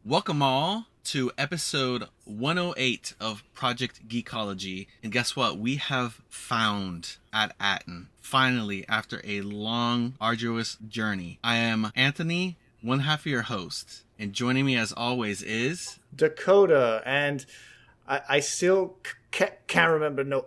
Welcome all to episode 108 of Project Geekology. And guess what? We have found At-Atten, finally, after a long, arduous journey. I am Anthony, one half of your host. And joining me as always is... Dakota, and I still can't remember no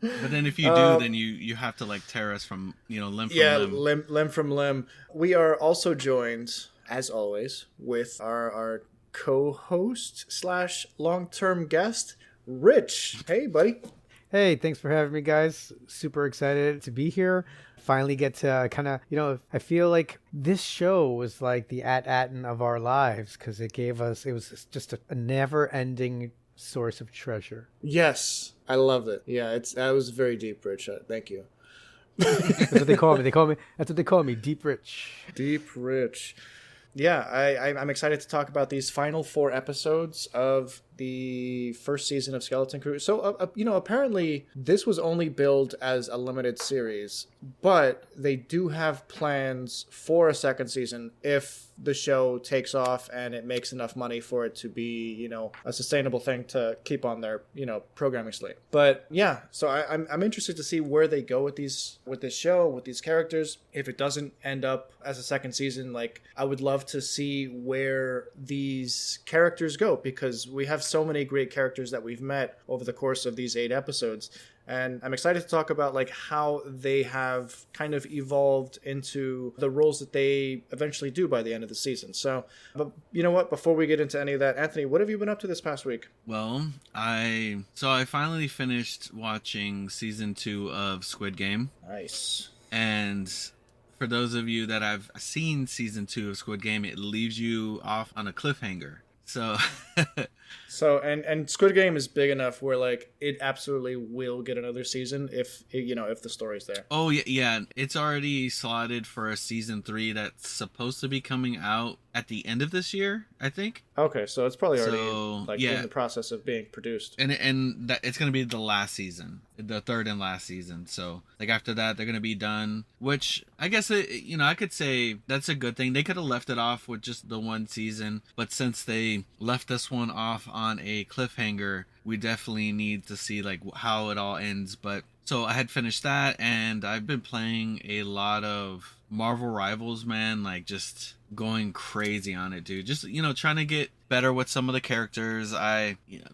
But then if you do, then you have to like tear us from, limb from limb. limb from limb. We are also joined, as always, with our co-host slash long-term guest, Rich. Hey, buddy. Hey, thanks for having me, guys. Super excited to be here. Finally get to kind of, I feel like this show was like the At-Atten of our lives because it was just a never-ending source of treasure. Yes, I loved it. Yeah, that was very deep, Rich. Thank you. That's what they call me. That's what they call me, Deep Rich. Deep Rich. Yeah, I'm excited to talk about these final 4 episodes of the first season of Skeleton Crew. So, apparently this was only billed as a limited series, but they do have plans for a second season if the show takes off and it makes enough money for it to be, a sustainable thing to keep on their, programming slate. But yeah, so I'm interested to see where they go with this show, with these characters. If it doesn't end up as a second season, like I would love to see where these characters go, because we have so many great characters that we've met over the course of these 8 episodes. And I'm excited to talk about like how they have kind of evolved into the roles that they eventually do by the end of the season. So, but you know what? Before we get into any of that, Anthony, what have you been up to this past week? Well, I finally finished watching season 2 of Squid Game. Nice. And for those of you that have seen season 2 of Squid Game, it leaves you off on a cliffhanger. So and Squid Game is big enough where like it absolutely will get another season if the story's there. Oh yeah, it's already slotted for a season 3 that's supposed to be coming out at the end of this year, I think. Okay, so it's probably already in the process of being produced. And that it's going to be the last season, the third and last season. So like after that they're going to be done, which I guess I could say that's a good thing. They could have left it off with just the one season, but since they left this one off on a cliffhanger, we definitely need to see like how it all ends. But so I had finished that, and I've been playing a lot of Marvel Rivals, man, like just going crazy on it, dude. Just, trying to get better with some of the characters.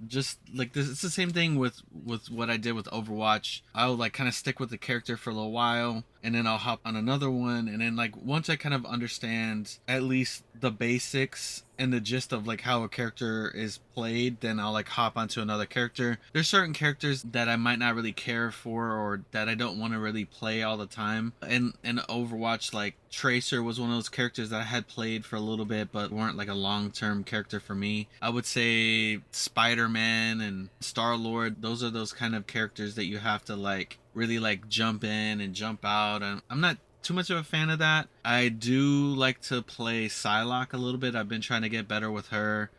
Just like this, it's the same thing with what I did with Overwatch. I'll like kind of stick with the character for a little while, and then I'll hop on another one, and then like once I kind of understand at least the basics and the gist of like how a character is played, then I'll like hop onto another character. There's certain characters that I might not really care for, or that I don't want to really play all the time. And in Overwatch, like Tracer was one of those characters that I had played for a little bit but weren't like a long-term character for me. I would say Spider-Man and Star-Lord, those are those kind of characters that you have to like really like jump in and jump out, and I'm not too much of a fan of that. I do like to play Psylocke a little bit. I've been trying to get better with her.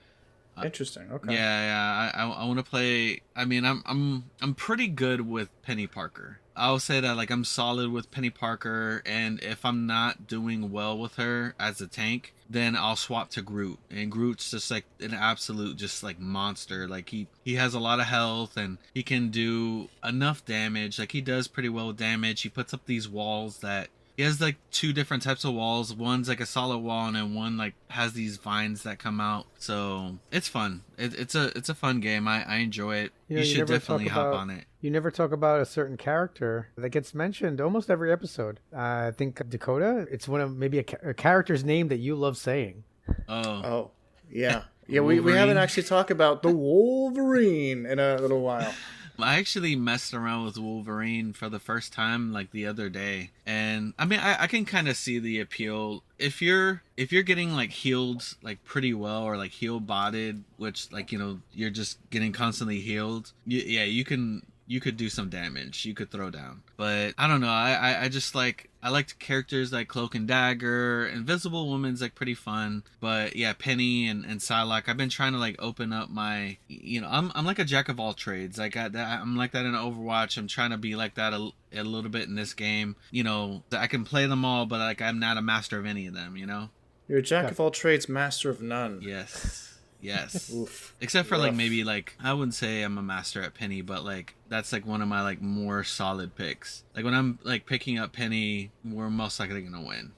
Interesting. Okay. Yeah. I want to play. I mean, I'm pretty good with Penny Parker. I'll say that like I'm solid with Penny Parker, and if I'm not doing well with her as a tank, then I'll swap to Groot. And Groot's just like an absolute just like monster. Like he has a lot of health, and he can do enough damage. Like he does pretty well with damage. He puts up these walls that he has like 2 different types of walls. One's like a solid wall, and then one like has these vines that come out. So it's fun. It's a fun game. I enjoy it. You should definitely hop on it. You never talk about a certain character that gets mentioned almost every episode. I think Dakota, it's one of maybe a character's name that you love saying. Oh, yeah. Yeah, we haven't actually talked about the Wolverine in a little while. I actually messed around with Wolverine for the first time like the other day, and I mean I can kind of see the appeal if you're getting like healed like pretty well, or like heal botted, which like you're just getting constantly healed. You could do some damage. You could throw down. But I don't know. I just like... I liked characters like Cloak and Dagger. Invisible Woman's like pretty fun. But yeah, Penny and Psylocke. I've been trying to like open up my... I'm like a jack of all trades. I'm like that in Overwatch. I'm trying to be like that a little bit in this game. I can play them all, but like I'm not a master of any of them, You're a jack of all trades, master of none. Yes. Oof. Except for Rough. like maybe like I wouldn't say I'm a master at Penny, but like that's like one of my like more solid picks. Like when I'm like picking up Penny, we're most likely gonna win.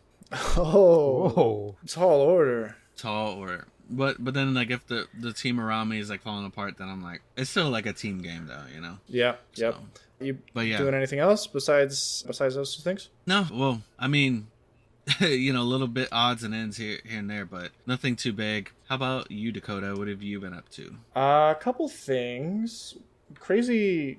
Oh, Whoa. tall order. Tall or but then like if the team around me is like falling apart, then I'm like it's still like a team game though, you know. Yeah. Yep. So, You but yeah. doing anything else besides those two things? No, well, I mean, you know, a little bit odds and ends here and there, but nothing too big. How about you, Dakota? What have you been up to? A couple things. Crazy,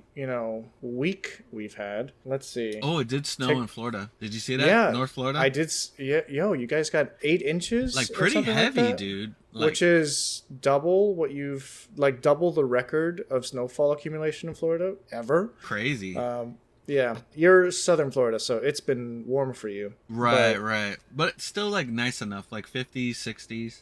week we've had. Let's see. Oh, it did snow in Florida. Did you see that? Yeah, North Florida. I did. Yeah, you guys got 8 inches, like or pretty something heavy, like that? dude. Like, Which is double what you've double the record of snowfall accumulation in Florida ever. crazy. Yeah, you're southern Florida, so it's been warm for you. Right. But it's still like nice enough, like 50s, 60s.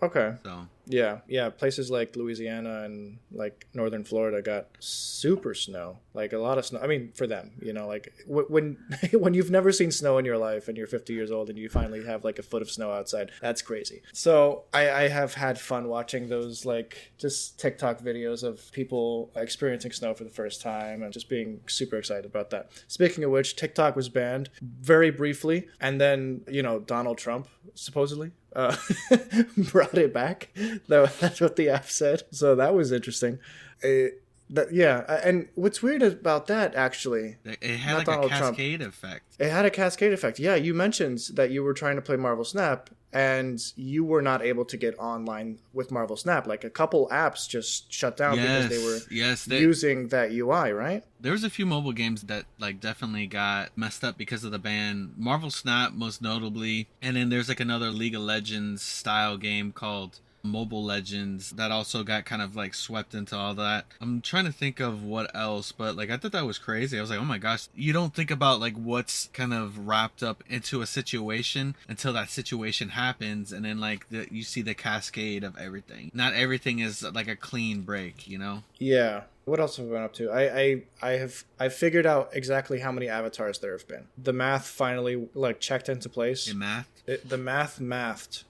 Okay. So Yeah. Places like Louisiana and like northern Florida got super snow, like a lot of snow. I mean, for them, like when when you've never seen snow in your life and you're 50 years old and you finally have like a foot of snow outside, that's crazy. So I have had fun watching those like just TikTok videos of people experiencing snow for the first time and just being super excited about that. Speaking of which, TikTok was banned very briefly, and then Donald Trump supposedly brought it back. That's what the app said. So that was interesting. And what's weird about that, actually, it had like Donald a cascade effect. It had a cascade effect. Yeah, you mentioned that you were trying to play Marvel Snap and you were not able to get online with Marvel Snap. Like a couple apps just shut down because they were using that UI, right? There was a few mobile games that like definitely got messed up because of the ban. Marvel Snap most notably, and then there's like another League of Legends style game called Mobile Legends that also got kind of like swept into all that. I'm trying to think of what else, but like I thought that was crazy. I was like, oh my gosh, you don't think about like what's kind of wrapped up into a situation until that situation happens, and then like you see the cascade of everything. Not everything is like a clean break, you know? Yeah. What else have I been up to? I figured out exactly how many avatars there have been. The math finally like checked into place. In math? The math mathed.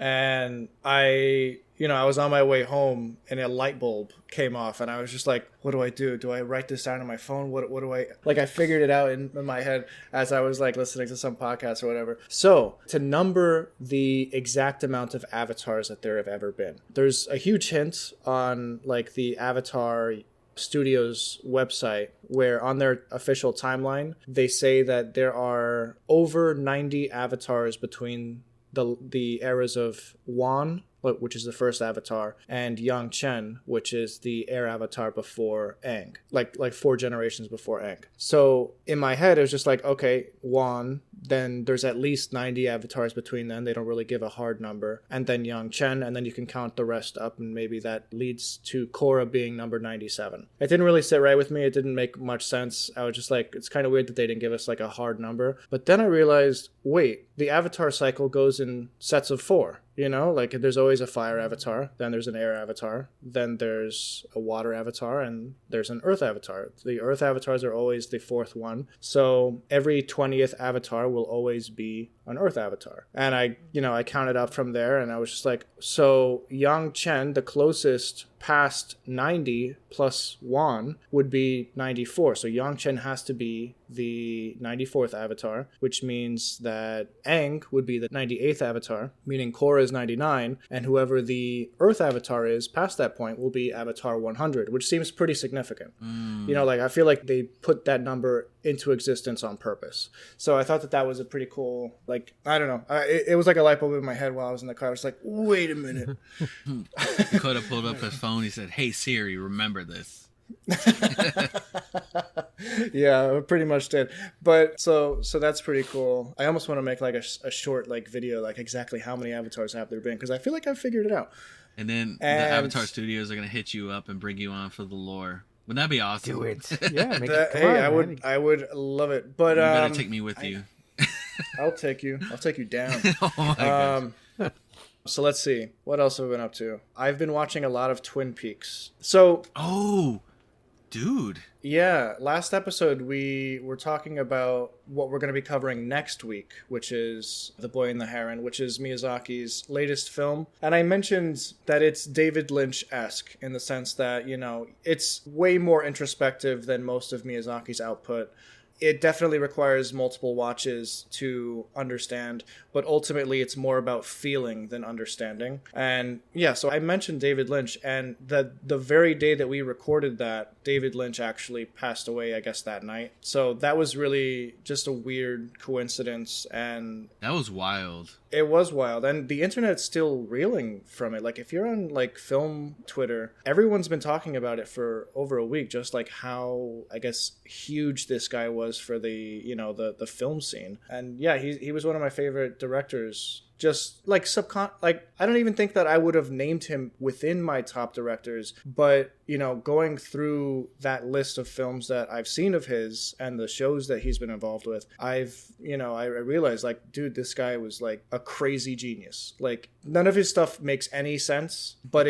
And I was on my way home and a light bulb came off and I was just like, what do I do? Do I write this down on my phone? What do I, like, I figured it out in my head as I was like listening to some podcast or whatever. So to number the exact amount of avatars that there have ever been, there's a huge hint on like the Avatar Studios website where on their official timeline, they say that there are over 90 avatars between the eras of Wan, which is the first Avatar, and Yang Chen, which is the air Avatar before Aang, like 4 generations before Aang. So in my head, it was just like, okay, Wan, then there's at least 90 avatars between them. They don't really give a hard number. And then Yang Chen, and then you can count the rest up, and maybe that leads to Korra being number 97. It didn't really sit right with me. It didn't make much sense. I was just like, it's kind of weird that they didn't give us like a hard number. But then I realized, wait, the Avatar cycle goes in sets of 4. Like there's always a fire avatar, then there's an air avatar, then there's a water avatar, and there's an earth avatar. The earth avatars are always the 4th one. So every 20th avatar will always be an earth avatar. And I counted up from there and I was just like, so Yang Chen, the closest past 90 plus 1 would be 94. So Yang Chen has to be the 94th avatar, which means that Aang would be the 98th avatar, meaning Korra is 99, and whoever the Earth avatar is past that point will be Avatar 100, which seems pretty significant. I feel like they put that number into existence on purpose. So I thought that was a pretty cool, like, I don't know. It was like a light bulb in my head while I was in the car. I was like, wait a minute. Dakota pulled up his phone. He said, hey, Siri, remember this. Yeah, I pretty much did. But so that's pretty cool. I almost want to make like a short like video, like exactly how many avatars have there been, because I feel like I figured it out. And then the Avatar Studios are going to hit you up and bring you on for the lore. Wouldn't that be awesome? Do it. Yeah, I would love it. But you better take me with you. I'll take you down. Oh my gosh. So let's see. What else have I been up to? I've been watching a lot of Twin Peaks. So Dude. Yeah, last episode we were talking about what we're going to be covering next week, which is The Boy and the Heron, which is Miyazaki's latest film. And I mentioned that it's David Lynch-esque in the sense that, you know, it's way more introspective than most of Miyazaki's output. It definitely requires multiple watches to understand, but ultimately it's more about feeling than understanding. And yeah, so I mentioned David Lynch, and the very day that we recorded that, David Lynch actually passed away, I guess, that night. So that was really just a weird coincidence, and that was wild. It was wild, and the internet's still reeling from it. Like, if you're on, like, film Twitter, everyone's been talking about it for over a week, just, like, how, I guess, huge this guy was for the, you know, the film scene. And, yeah, he was one of my favorite directors. Just, like, I don't even think that I would have named him within my top directors, but, you know, going through that list of films that I've seen of his and the shows that he's been involved with, I realized, like, dude, this guy was, like, a crazy genius. Like, none of his stuff makes any sense, but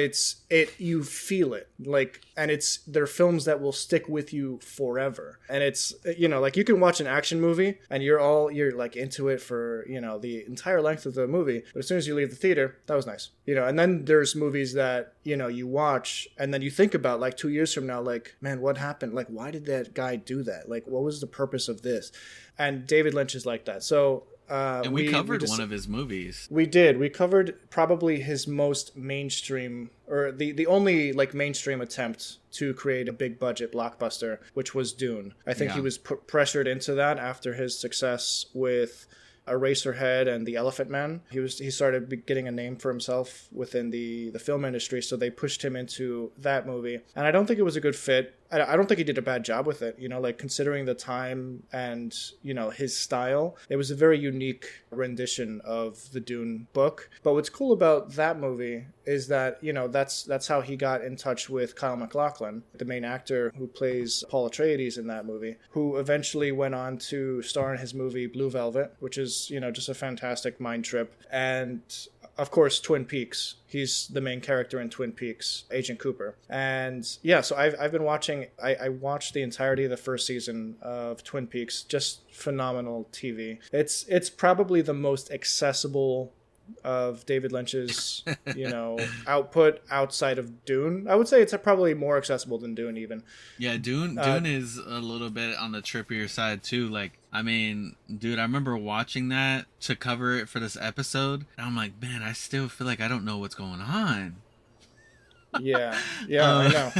you feel it, like, and they're films that will stick with you forever. And it's, you know, like, you can watch an action movie and you're like into it for, you know, the entire length of the movie, but as soon as you leave the theater, that was nice, you know. And then there's movies that, you know, you watch and then you think about, like, 2 years from now, like, man, what happened? Like, why did that guy do that? Like, what was the purpose of this? And David Lynch is like that. So and we covered one of his movies. We did. We covered probably his most mainstream, or the only, like, mainstream attempt to create a big budget blockbuster, which was Dune. I think he was pressured into that after his success with Eraserhead and The Elephant Man. He started getting a name for himself within the film industry, so they pushed him into that movie. And I don't think it was a good fit. I don't think he did a bad job with it, you know, like, considering the time and, you know, his style. It was a very unique rendition of the Dune book. But what's cool about that movie is that, you know, that's how he got in touch with Kyle MacLachlan, the main actor who plays Paul Atreides in that movie, who eventually went on to star in his movie Blue Velvet, which is, you know, just a fantastic mind trip. And of course, Twin Peaks. He's the main character in Twin Peaks, Agent Cooper. And yeah, so I've been watching, I watched the entirety of the first season of Twin Peaks. Just phenomenal TV. It's probably the most accessible of David Lynch's, you know, output outside of Dune. I would say it's probably more accessible than Dune even. Yeah, Dune is a little bit on the trippier side too. Like, I mean, dude, I remember watching that to cover it for this episode, and I'm like, man, I still feel like I don't know what's going on. Yeah, I know.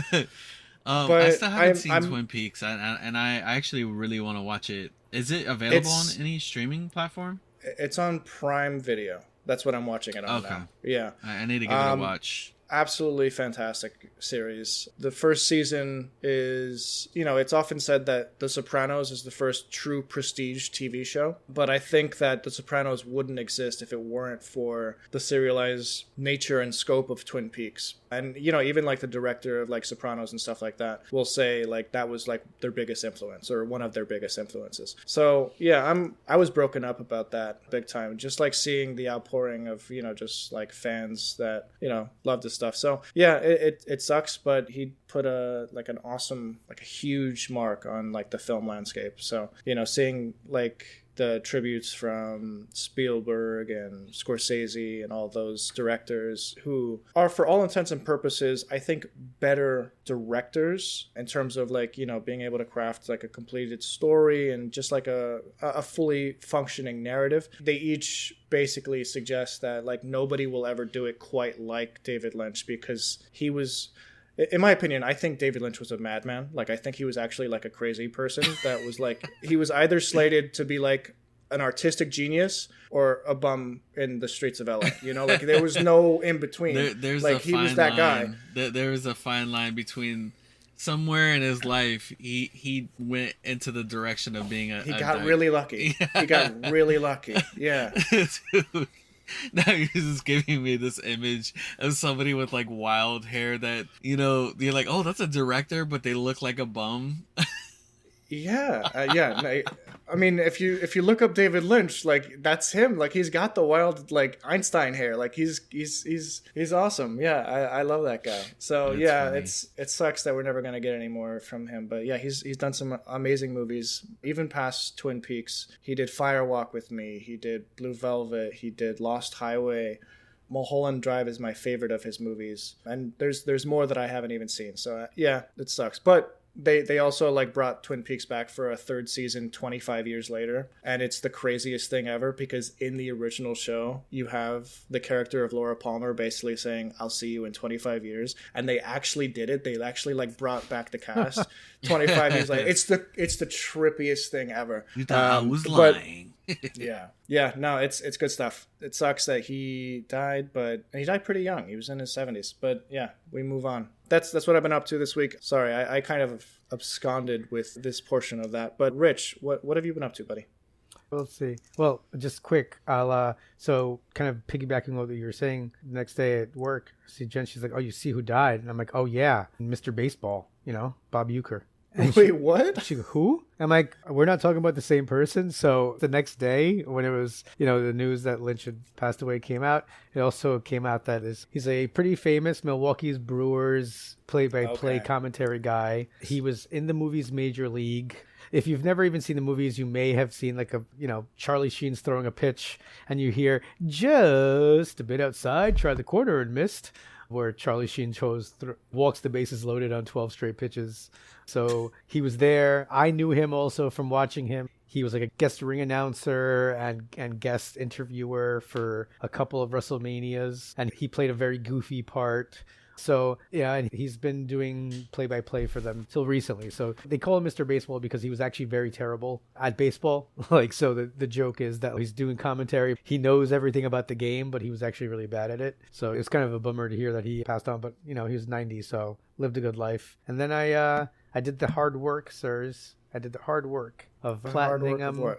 But I still haven't seen Twin Peaks, and I actually really want to watch it. Is it available on any streaming platform? It's on Prime Video. That's what I'm watching it on now. Yeah. I need to give it a watch. Absolutely fantastic series. The first season is, you know, it's often said that The Sopranos is the first true prestige TV show, but I think that The Sopranos wouldn't exist if it weren't for the serialized nature and scope of Twin Peaks. And, you know, even, like, the director of, like, Sopranos and stuff like that will say, like, that was, like, their biggest influence, or one of their biggest influences. So yeah, I was broken up about that big time. Just, like, seeing the outpouring of, you know, just, like, fans that, you know, love this stuff. So yeah, it sucks, but he put a huge mark on, like, the film landscape. So, you know, seeing, like, the tributes from Spielberg and Scorsese and all those directors who are, for all intents and purposes, I think, better directors in terms of, like, you know, being able to craft, like, a completed story and just, like, a fully functioning narrative. They each basically suggest that, like, nobody will ever do it quite like David Lynch, because he was, in my opinion, I think David Lynch was a madman. Like, I think he was actually, like, a crazy person that was, like, he was either slated to be, like, an artistic genius or a bum in the streets of LA. You know, like, there was no in between. There's like, he was that guy. There was a fine line between somewhere in his life he went into the direction of being he got really lucky. Yeah. He got really lucky. Yeah. Dude. Now you're just giving me this image of somebody with, like, wild hair that, you know, you're like, oh, that's a director, but they look like a bum. Yeah. No, I mean, if you look up David Lynch, like that's him. Like he's got the wild like Einstein hair. Like he's awesome. Yeah, I love that guy. So That's yeah, funny. it sucks that we're never gonna get any more from him. But yeah, he's done some amazing movies, even past Twin Peaks. He did Firewalk with Me. He did Blue Velvet. He did Lost Highway. Mulholland Drive is my favorite of his movies, and there's more that I haven't even seen. So yeah, it sucks. But they also like brought Twin Peaks back for a third season 25 years later, and it's the craziest thing ever because in the original show you have the character of Laura Palmer basically saying I'll see you in 25 years, and they actually did it. They actually like brought back the cast 25 years later. It's the trippiest thing ever. You thought I was but lying. yeah, no, it's good stuff. It sucks that he died, but he died pretty young. He was in his 70s. But yeah, we move on. That's what I've been up to this week. Sorry, I kind of absconded with this portion of that. But Rich, what have you been up to, buddy? We'll see. Well, just quick. I'll so kind of piggybacking on what you were saying. The next day at work, I see Jen. She's like, "Oh, you see who died?" And I'm like, "Oh yeah, Mr. Baseball. You know, Bob Uecker." And Wait, what? She go, who? I'm like, we're not talking about the same person. So the next day, when it was, the news that Lynch had passed away came out, it also came out that he's a pretty famous Milwaukee's Brewers play-by-play commentary guy. He was in the movies Major League. If you've never even seen the movies, you may have seen like Charlie Sheen's throwing a pitch and you hear just a bit outside, tried the corner and missed, where Charlie Sheen walks the bases loaded on 12 straight pitches. So he was there. I knew him also from watching him. He was like a guest ring announcer and guest interviewer for a couple of WrestleManias, and he played a very goofy part. So, yeah, and he's been doing play-by-play for them till recently. So they call him Mr. Baseball because he was actually very terrible at baseball. So the joke is that he's doing commentary. He knows everything about the game, but he was actually really bad at it. So it's kind of a bummer to hear that he passed on. But, he was 90, so lived a good life. And then I did the hard work, sirs. I did the hard work of platining them.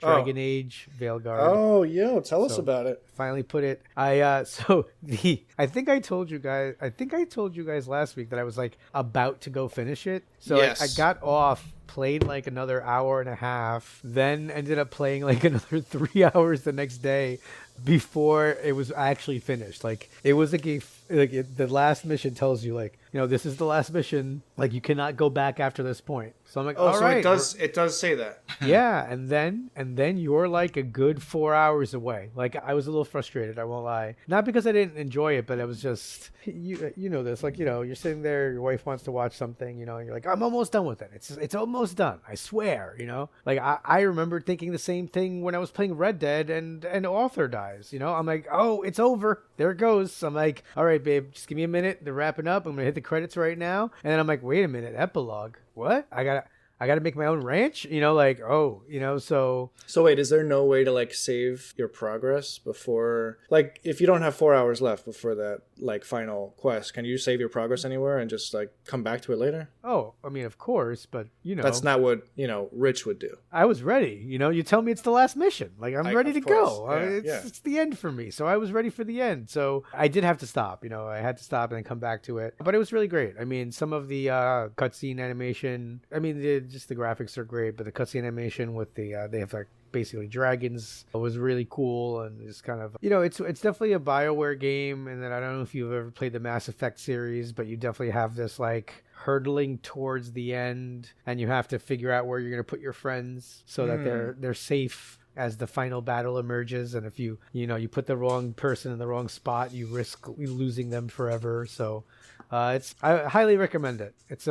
Dragon Age, Veilguard. Oh, yo, tell us about it. Finally put it. I think I told you guys last week that I was like about to go finish it. So yes. I got off, played like another hour and a half, then ended up playing like another 3 hours the next day before it was actually finished. Like it was the last mission tells you like, this is the last mission. Like you cannot go back after this point. So I'm like, all right. It does say that. Yeah, and then you're like a good 4 hours away. Like I was a little frustrated, I won't lie. Not because I didn't enjoy it, but I was just you know this, like you're sitting there, your wife wants to watch something, and you're like, I'm almost done with it. It's almost done. I swear, Like I remember thinking the same thing when I was playing Red Dead and an author dies, I'm like, oh, it's over. There it goes. I'm like, all right, babe, just give me a minute. They're wrapping up. I'm gonna hit the credits right now. And then I'm like, wait a minute, epilogue. What? I gotta make my own ranch, so wait, is there no way to like save your progress before, like if you don't have 4 hours left before that like final quest, can you save your progress anywhere and just like come back to it later? Oh, I mean, of course, but that's not what Rich would do. I was ready. You tell me it's the last mission, like I'm ready to go. Yeah, it's the end for me, so I was ready for the end. So I did have to stop. I had to stop and then come back to it, but it was really great. I mean, some of the cutscene animation, just the graphics are great, but the cutscene animation with they have like basically dragons was really cool, and it's kind of it's definitely a BioWare game. And then I don't know if you've ever played the Mass Effect series, but you definitely have this like hurtling towards the end, and you have to figure out where you're going to put your friends so that they're safe as the final battle emerges. And if you put the wrong person in the wrong spot, you risk losing them forever. So I highly recommend it. It's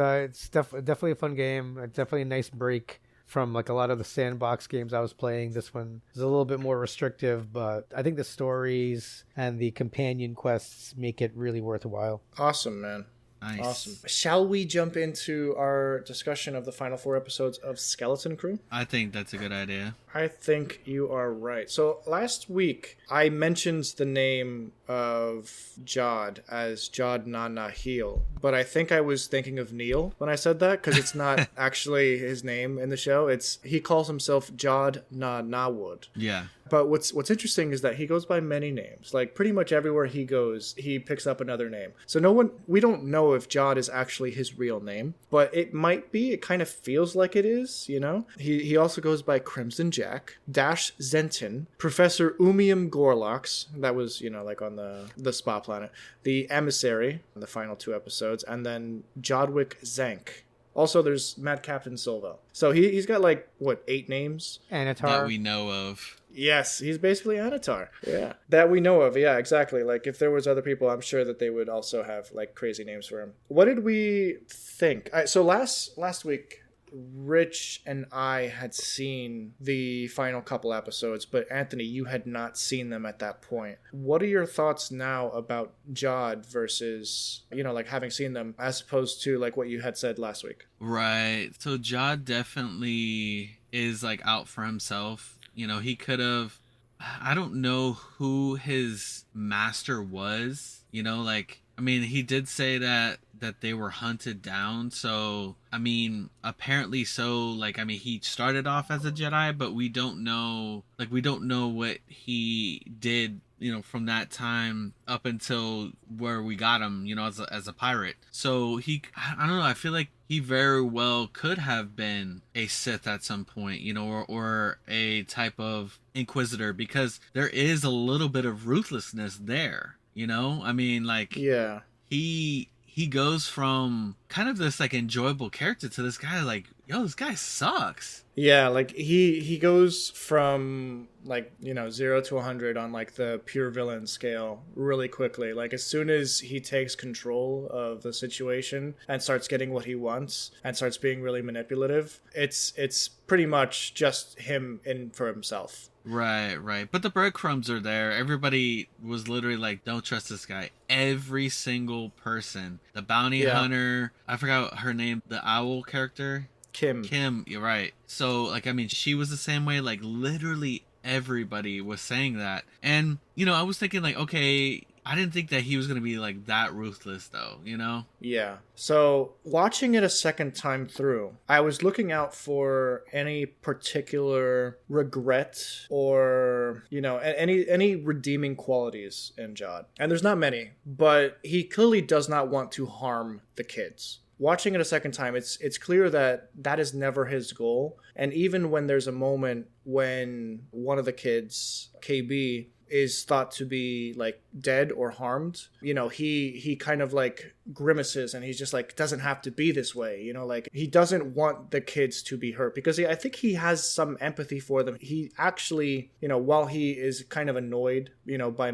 definitely a fun game. It's definitely a nice break from like a lot of the sandbox games I was playing. This one is a little bit more restrictive, but I think the stories and the companion quests make it really worthwhile. Awesome, man. Nice. Awesome. Shall we jump into our discussion of the final 4 episodes of Skeleton Crew? I think that's a good idea. I think you are right. So last week, I mentioned the name of Jod as Jod Na Nahil, but I think I was thinking of Neil when I said that, because it's not actually his name in the show. He calls himself Jod Na Nawood. Yeah. But what's interesting is that he goes by many names. Like pretty much everywhere he goes, he picks up another name. So we don't know if Jod is actually his real name, but it might be. It kind of feels like it is, you know? He also goes by Crimson Jack, Dash Zenton, Professor Umium Gorlox, that was, you know, like on the spa planet, the Emissary in the final 2 episodes, and then Jodwick Zank. Also, there's Mad Captain Silva. So he's got like, what, 8 names? Anatar. That we know of. Yes, he's basically Anatar. Yeah. That we know of. Yeah, exactly. Like, if there was other people, I'm sure that they would also have, like, crazy names for him. What did we think? So last week, Rich and I had seen the final couple episodes, but Anthony, you had not seen them at that point. What are your thoughts now about Jod versus, you know, like having seen them as opposed to like what you had said last week? Right. So Jod definitely is like out for himself. You know, he could have, I don't know who his master was, you know, like, I mean, he did say that they were hunted down. So, I mean, apparently so, like, I mean, he started off as a Jedi, but we don't know what he did, you know, from that time up until where we got him, you know, as a pirate. So I don't know, I feel like he very well could have been a Sith at some point, you know, or a type of Inquisitor, because there is a little bit of ruthlessness there, you know? I mean, like, yeah, he goes from kind of this like enjoyable character to this guy like, yo, this guy sucks. Yeah, like he goes from like, you know, 0 to 100 on like the pure villain scale really quickly. Like as soon as he takes control of the situation and starts getting what he wants and starts being really manipulative, it's pretty much just him in for himself. Right. But the breadcrumbs are there. Everybody was literally like, don't trust this guy. Every single person. The bounty hunter, I forgot her name, the owl character. Kim, you're right. So, like, I mean, she was the same way. Like, literally everybody was saying that. And, you know, I was thinking, like, okay, I didn't think that he was going to be, like, that ruthless, though, you know? Yeah. So, watching it a second time through, I was looking out for any particular regret or, you know, any redeeming qualities in Jod. And there's not many, but he clearly does not want to harm the kids. Watching it a second time, it's clear that is never his goal. And even when there's a moment when one of the kids, KB, is thought to be like dead or harmed, you know, he kind of like grimaces and he's just like, doesn't have to be this way, you know, like he doesn't want the kids to be hurt because I think he has some empathy for them. He actually, you know, while he is kind of annoyed, you know, by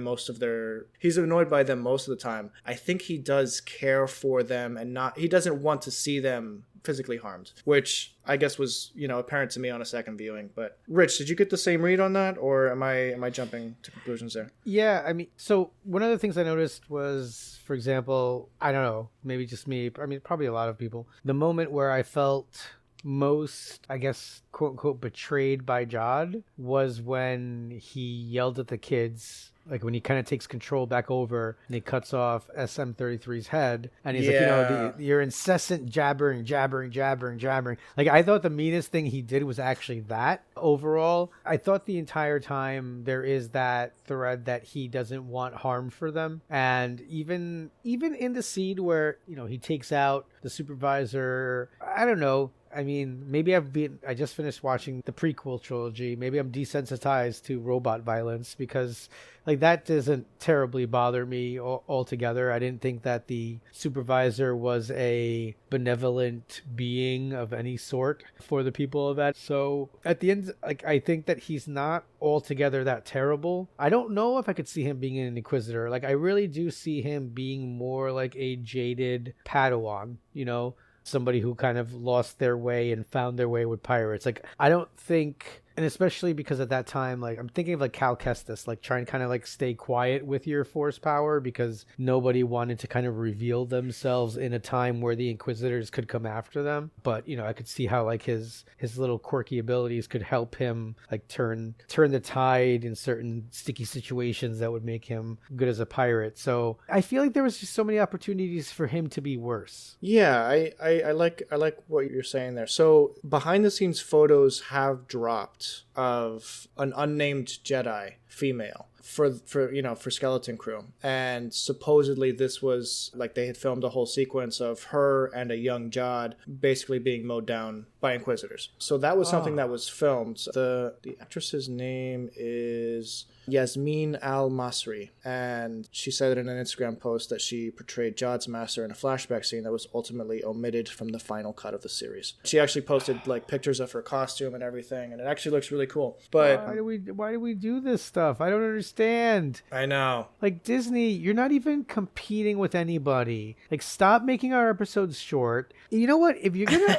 he's annoyed by them most of the time, I think he does care for them and he doesn't want to see them physically harmed, which I guess was, you know, apparent to me on a second viewing. But Rich, did you get the same read on that, or am I jumping to conclusions there? Yeah, I mean, so one of the things I noticed was, for example, I don't know, maybe just me, I mean, probably a lot of people, the moment where I felt most, I guess, quote unquote, betrayed by Jod was when he yelled at the kids, like when he kind of takes control back over and he cuts off SM-33's head and he's like, you know, your incessant jabbering. Like, I thought the meanest thing he did was actually that. Overall, I thought the entire time there is that thread that he doesn't want harm for them. And even in the scene where, you know, he takes out the supervisor, I don't know, I mean, maybe I just finished watching the prequel trilogy. Maybe I'm desensitized to robot violence because, like, that doesn't terribly bother me altogether. I didn't think that the supervisor was a benevolent being of any sort for the people of that. So at the end, like, I think that he's not altogether that terrible. I don't know if I could see him being an Inquisitor. Like, I really do see him being more like a jaded Padawan, you know? Somebody who kind of lost their way and found their way with pirates. Like, I don't think, and especially because at that time, like, I'm thinking of like Cal Kestis, like trying to kind of like stay quiet with your force power because nobody wanted to kind of reveal themselves in a time where the Inquisitors could come after them. But, you know, I could see how like his little quirky abilities could help him like turn the tide in certain sticky situations that would make him good as a pirate. So I feel like there was just so many opportunities for him to be worse. Yeah, I like what you're saying there. So behind the scenes photos have dropped recruit of an unnamed Jedi female for Skeleton Crew. And supposedly this was like they had filmed a whole sequence of her and a young Jod basically being mowed down by Inquisitors. So that was something that was filmed. The actress's name is Yasmin Al-Masri, and she said in an Instagram post that she portrayed Jod's master in a flashback scene that was ultimately omitted from the final cut of the series. She actually posted like pictures of her costume and everything, and it actually looks really cool. But why do we do this stuff? I don't understand. I know. Like, Disney, you're not even competing with anybody. Like, stop making our episodes short. You know what? If you're gonna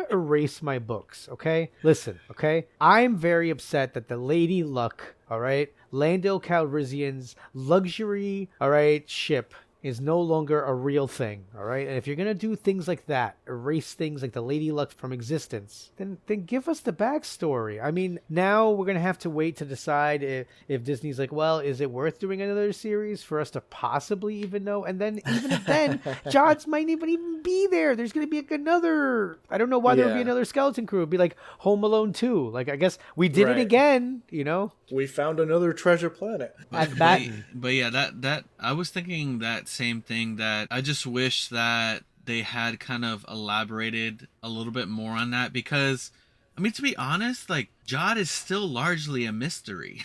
erase my books, okay? Listen, okay? I'm very upset that the Lady Luck, all right, Lando Calrissian's luxury, all right, ship is no longer a real thing, all right? And if you're going to do things like that, erase things like the Lady Luck from existence, then give us the backstory. I mean, now we're going to have to wait to decide if Disney's like, well, is it worth doing another series for us to possibly even know? And then, even if then, Jods might even be there. There's going to be another, I don't know why there would be another Skeleton Crew. It'd be like Home Alone 2. Like, I guess we did it again, you know? We found another treasure planet. But yeah, that I was thinking that same thing, that I just wish that they had kind of elaborated a little bit more on that, because I mean, to be honest, like, Jod is still largely a mystery.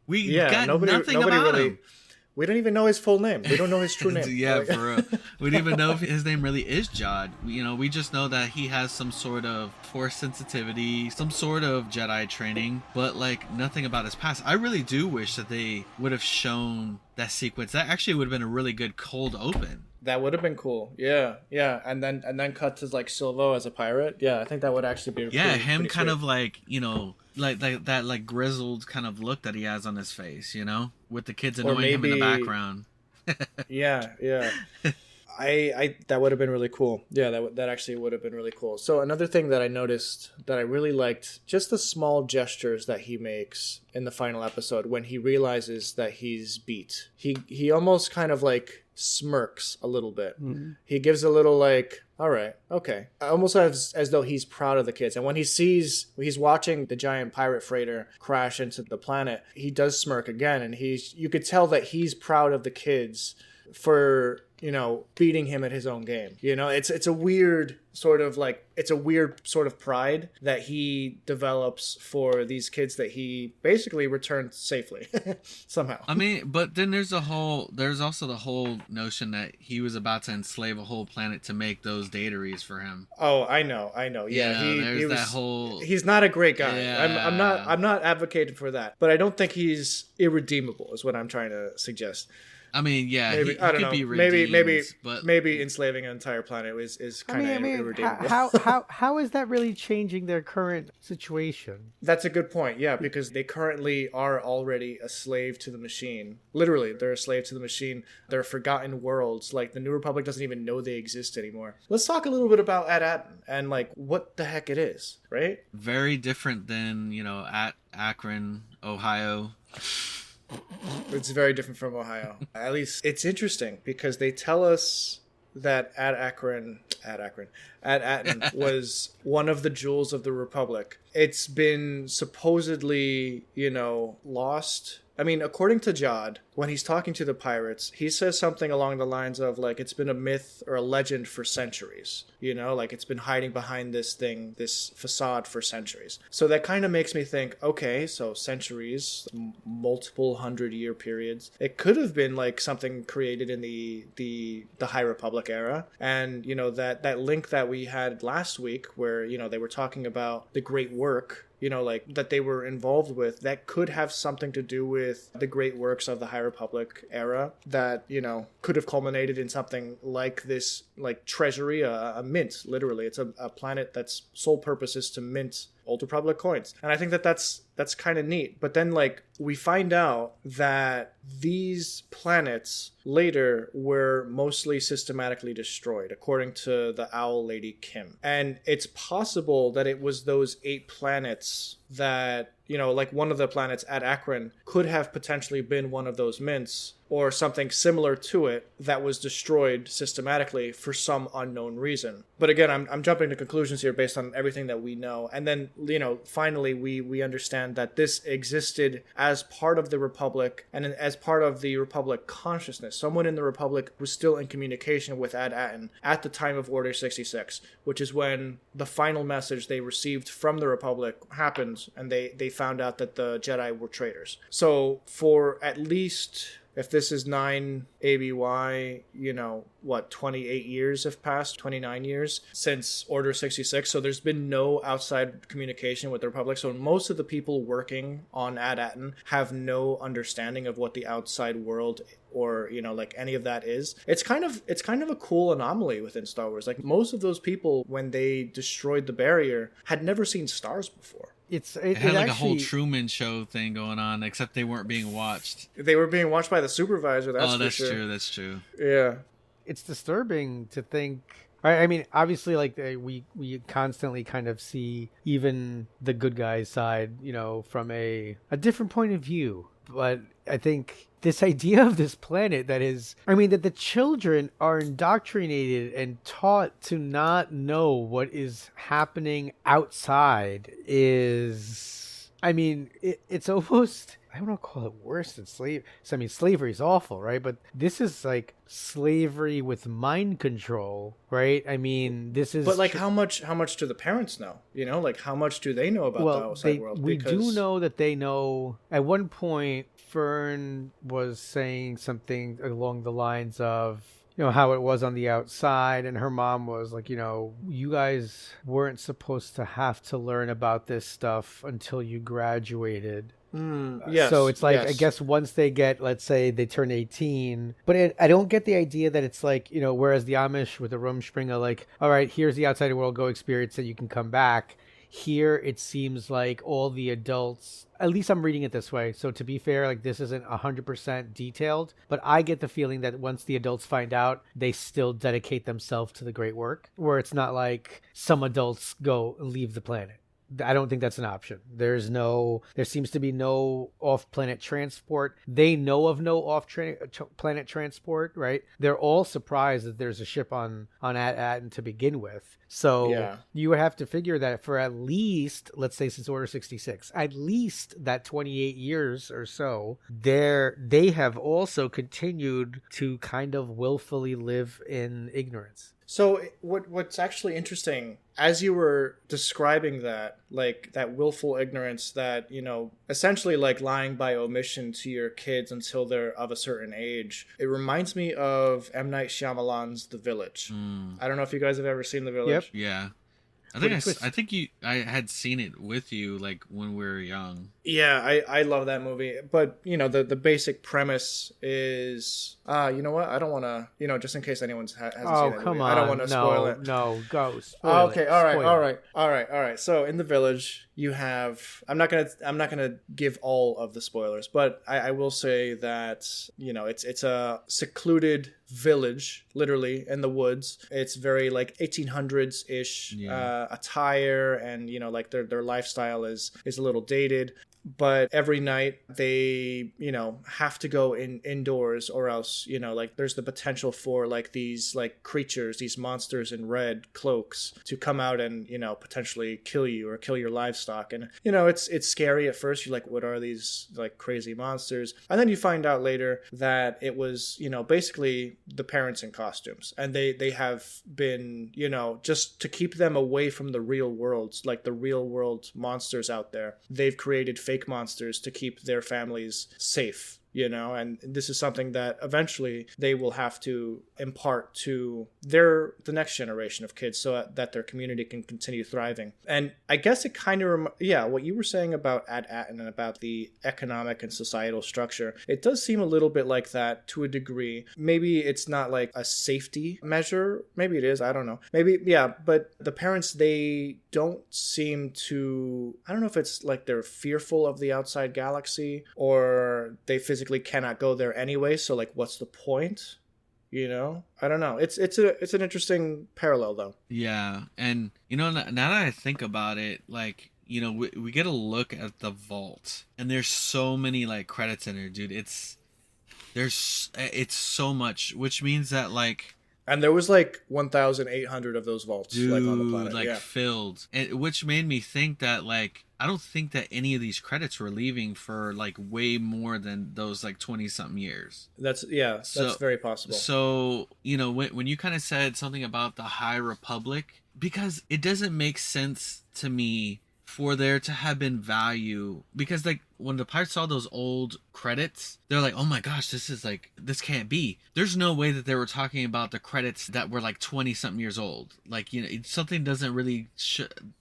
We got nothing about him. We don't even know his full name. We don't know his true name. Yeah, for real. We don't even know if his name really is Jod. You know, we just know that he has some sort of force sensitivity, some sort of Jedi training, but like nothing about his past. I really do wish that they would have shown that sequence. That actually would have been a really good cold open. That would have been cool. Yeah. And then cut to like Silvo as a pirate. Yeah, I think that would actually be him pretty kind sweet. of like, you know, like that like grizzled kind of look that he has on his face, you know, with the kids annoying him in the background. Yeah. I that would have been really cool. Yeah, that actually would have been really cool. So another thing that I noticed that I really liked, just the small gestures that he makes in the final episode when he realizes that he's beat. He almost kind of like smirks a little bit. Mm-hmm. He gives a little like, all right, okay. Almost as though he's proud of the kids. And when he's watching the giant pirate freighter crash into the planet, he does smirk again, and you could tell that he's proud of the kids for, you know, beating him at his own game. You know, it's a weird sort of pride that he develops for these kids that he basically returned safely somehow. I mean, but then there's also the whole notion that he was about to enslave a whole planet to make those dataries for him. Oh, I know. Yeah, he's not a great guy. Yeah. I'm not advocating for that, but I don't think he's irredeemable is what I'm trying to suggest. I mean, yeah, maybe, I don't know. Be redeemed, maybe enslaving an entire planet is kind of irredeemable. How is that really changing their current situation? That's a good point. Yeah, because they currently are already a slave to the machine. Literally, they're a slave to the machine. They're forgotten worlds. Like, the New Republic doesn't even know they exist anymore. Let's talk a little bit about At-Aten and like what the heck it is, right? Very different than, you know, at Akron, Ohio. It's very different from Ohio. At least it's interesting because they tell us that At-Aten was one of the jewels of the Republic. It's been supposedly, you know, lost. I mean, according to Jod, when he's talking to the pirates, he says something along the lines of, like, it's been a myth or a legend for centuries. You know, like, it's been hiding behind this thing, this facade for centuries. So that kind of makes me think, okay, so centuries, multiple 100-year periods. It could have been, like, something created in the High Republic era. And, you know, that link that we had last week where, you know, they were talking about the great work, you know, like, that they were involved with, that could have something to do with the great works of the High Republic era that, you know, could have culminated in something like this, like, treasury, a mint, literally. It's a planet that's sole purpose is to mint Old Republic coins. And I think that's kind of neat. But then, like, we find out that these planets later were mostly systematically destroyed, according to the Owl Lady Kim. And it's possible that it was those 8 planets that, like one of the planets at Akron could have potentially been one of those mints or something similar to it that was destroyed systematically for some unknown reason. But again, I'm jumping to conclusions here based on everything that we know. And then, finally, we understand that this existed as part of the Republic and as part of the Republic consciousness. Someone in the Republic was still in communication with Ad-Aten at the time of Order 66, which is when the final message they received from the Republic happened, and they found out that the Jedi were traitors. So for at least, if this is 9 ABY, 28 years have passed, 29 years since Order 66. So there's been no outside communication with the Republic. So most of the people working on Ad-Aten have no understanding of what the outside world or, like any of that is. It's kind of a cool anomaly within Star Wars. Like most of those people, when they destroyed the barrier, had never seen stars before. It had like a whole Truman Show thing going on, except they weren't being watched. They were being watched by the supervisor. That's true. That's true. Yeah, it's disturbing to think. I mean, obviously, like we constantly kind of see even the good guys' side, from a different point of view. But I think this idea of this planet that the children are indoctrinated and taught to not know what is happening outside is, it's almost, I don't want to call it worse than slavery. Slavery is awful, right? But this is like slavery with mind control, right? This is. But like, how much do the parents know? Like how much do they know about the outside world? We do know that they know. At one point, Fern was saying something along the lines of, how it was on the outside, and her mom was like, you guys weren't supposed to have to learn about this stuff until you graduated. Yes, so it's like, yes. I guess once they get, let's say they turn 18, but I don't get the idea that it's like, whereas the Amish with the Rumspringa, like, all right, here's the outside world, go experience it, you can come back. Here, it seems like all the adults, at least I'm reading it this way. So to be fair, like this isn't 100% detailed, but I get the feeling that once the adults find out, they still dedicate themselves to the great work, where it's not like some adults go leave the planet. I don't think that's an option. There seems to be no off-planet transport. They know of no off-planet transport, right? They're all surprised that there's a ship on At-Aten to begin with. So yeah. You would have to figure that for at least, let's say since Order 66, at least that 28 years or so, they have also continued to kind of willfully live in ignorance. So what's actually interesting, as you were describing that, like that willful ignorance, that, essentially like lying by omission to your kids until they're of a certain age, it reminds me of M. Night Shyamalan's The Village. I don't know if you guys have ever seen The Village. Yep. Yeah. I had seen it with you like when we were young. Yeah, I love that movie. But, the basic premise is, you know what? I don't want to, just in case anyone hasn't seen it. Oh, come on. I don't want to spoil it. No, go. Okay, all right. So in The Village, you have, I'm not gonna give all of the spoilers, but I will say that, it's a secluded village, literally in the woods. It's very like 1800s ish attire, and like their lifestyle is a little dated. But every night they, have to go indoors, or else, like there's the potential for like these like creatures, these monsters in red cloaks to come out and, potentially kill you or kill your livestock. And, it's scary at first. You're like, what are these like crazy monsters? And then you find out later that it was, basically the parents in costumes. And they have been, just to keep them away from the real world, like the real world monsters out there. They've created fake monsters to keep their families safe, and this is something that eventually they will have to impart to the next generation of kids so that their community can continue thriving. And I guess it kind of, what you were saying about Ad-Aten and about the economic and societal structure, it does seem a little bit like that to a degree. Maybe it's not like a safety measure. Maybe it is. I don't know. Maybe, yeah. But the parents, they don't seem to, I don't know if it's like they're fearful of the outside galaxy, or they physically cannot go there anyway. So like, what's the point? I don't know. It's an interesting parallel though. Yeah. And, now that I think about it, like, we get a look at the vault, and there's so many like credits in there, dude. It's so much, which means that like. And there was like 1,800 of those vaults, Dude, like on the planet, like filled, which made me think that like I don't think that any of these credits were leaving for like way more than those like 20-something years. That's very possible. So when you kind of said something about the High Republic, because it doesn't make sense to me for there to have been value, because like when the pirates saw those old credits, they're like, oh my gosh, this can't be. There's no way that they were talking about the credits that were like 20 something years old. Like, something doesn't really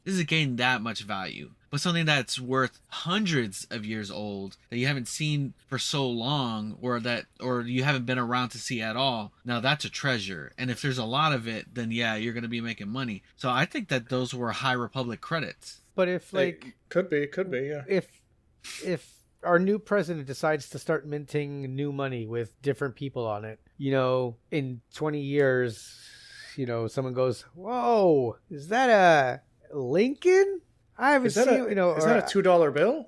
doesn't gain that much value, but something that's worth hundreds of years old that you haven't seen for so long, or you haven't been around to see at all, now that's a treasure. And if there's a lot of it, then yeah, you're going to be making money. So I think that those were High Republic credits. But if like it could be, yeah. If our new president decides to start minting new money with different people on it, in 20 years, someone goes, "Whoa, is that a Lincoln? I haven't seen, is that a $2 bill?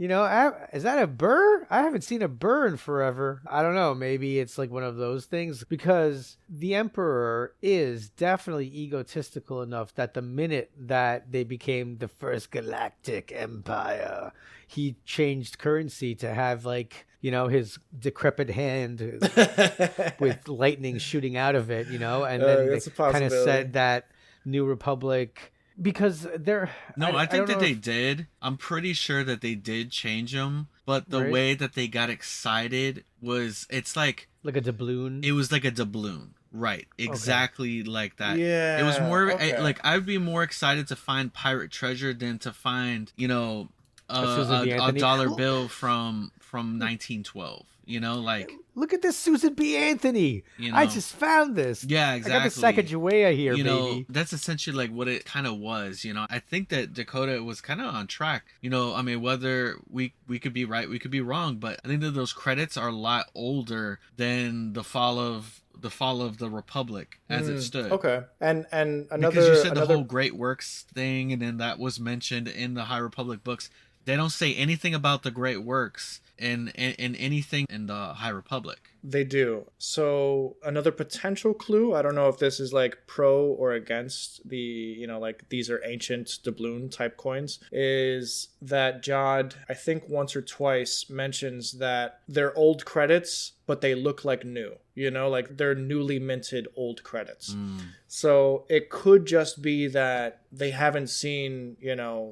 Is that a burr? I haven't seen a burr in forever." I don't know. Maybe it's like one of those things, because the emperor is definitely egotistical enough that the minute that they became the first galactic empire, he changed currency to have like, his decrepit hand with lightning shooting out of it, and then they kind of said that New Republic. Because I think that they did. I'm pretty sure that they did change them, but the way that they got excited was, it's like a doubloon. It was like a doubloon, right? Exactly like that. Yeah, it was more like I'd be more excited to find pirate treasure than to find a dollar bill from 1912. Like, look at this Susan B. Anthony. I just found this. Yeah, exactly. I got the Sacagawea here, baby. That's essentially like what it kind of was. I think that Dakota was kind of on track. I mean, whether we could be right, we could be wrong, but I think that those credits are a lot older than the fall of the Republic as it stood. Okay. And another, because you said the whole Great Works thing, and then that was mentioned in the High Republic books. They don't say anything about the Great Works in anything in the High Republic. They do. So another potential clue, I don't know if this is like pro or against the, like these are ancient doubloon type coins, is that Jod, I think once or twice, mentions that they're old credits, but they look like new, like they're newly minted old credits. So it could just be that they haven't seen,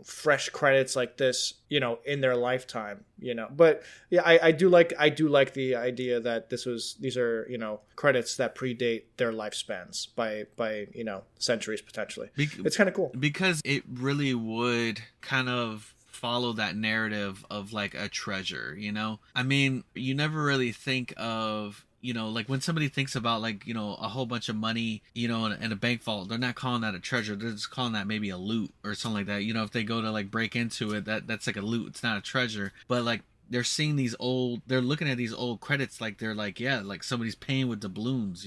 fresh credits like this, in their lifetime, but yeah, I do like the idea that these are credits that predate their lifespans by centuries potentially. It's kind of cool, because it really would kind of follow that narrative of like a treasure. I mean, you never really think of like when somebody thinks about like a whole bunch of money in a bank vault, they're not calling that a treasure, they're just calling that maybe a loot or something like that. If they go to like break into it, that's like a loot, it's not a treasure. But like they're seeing they're looking at these old credits like they're like, yeah, like somebody's paying with doubloons,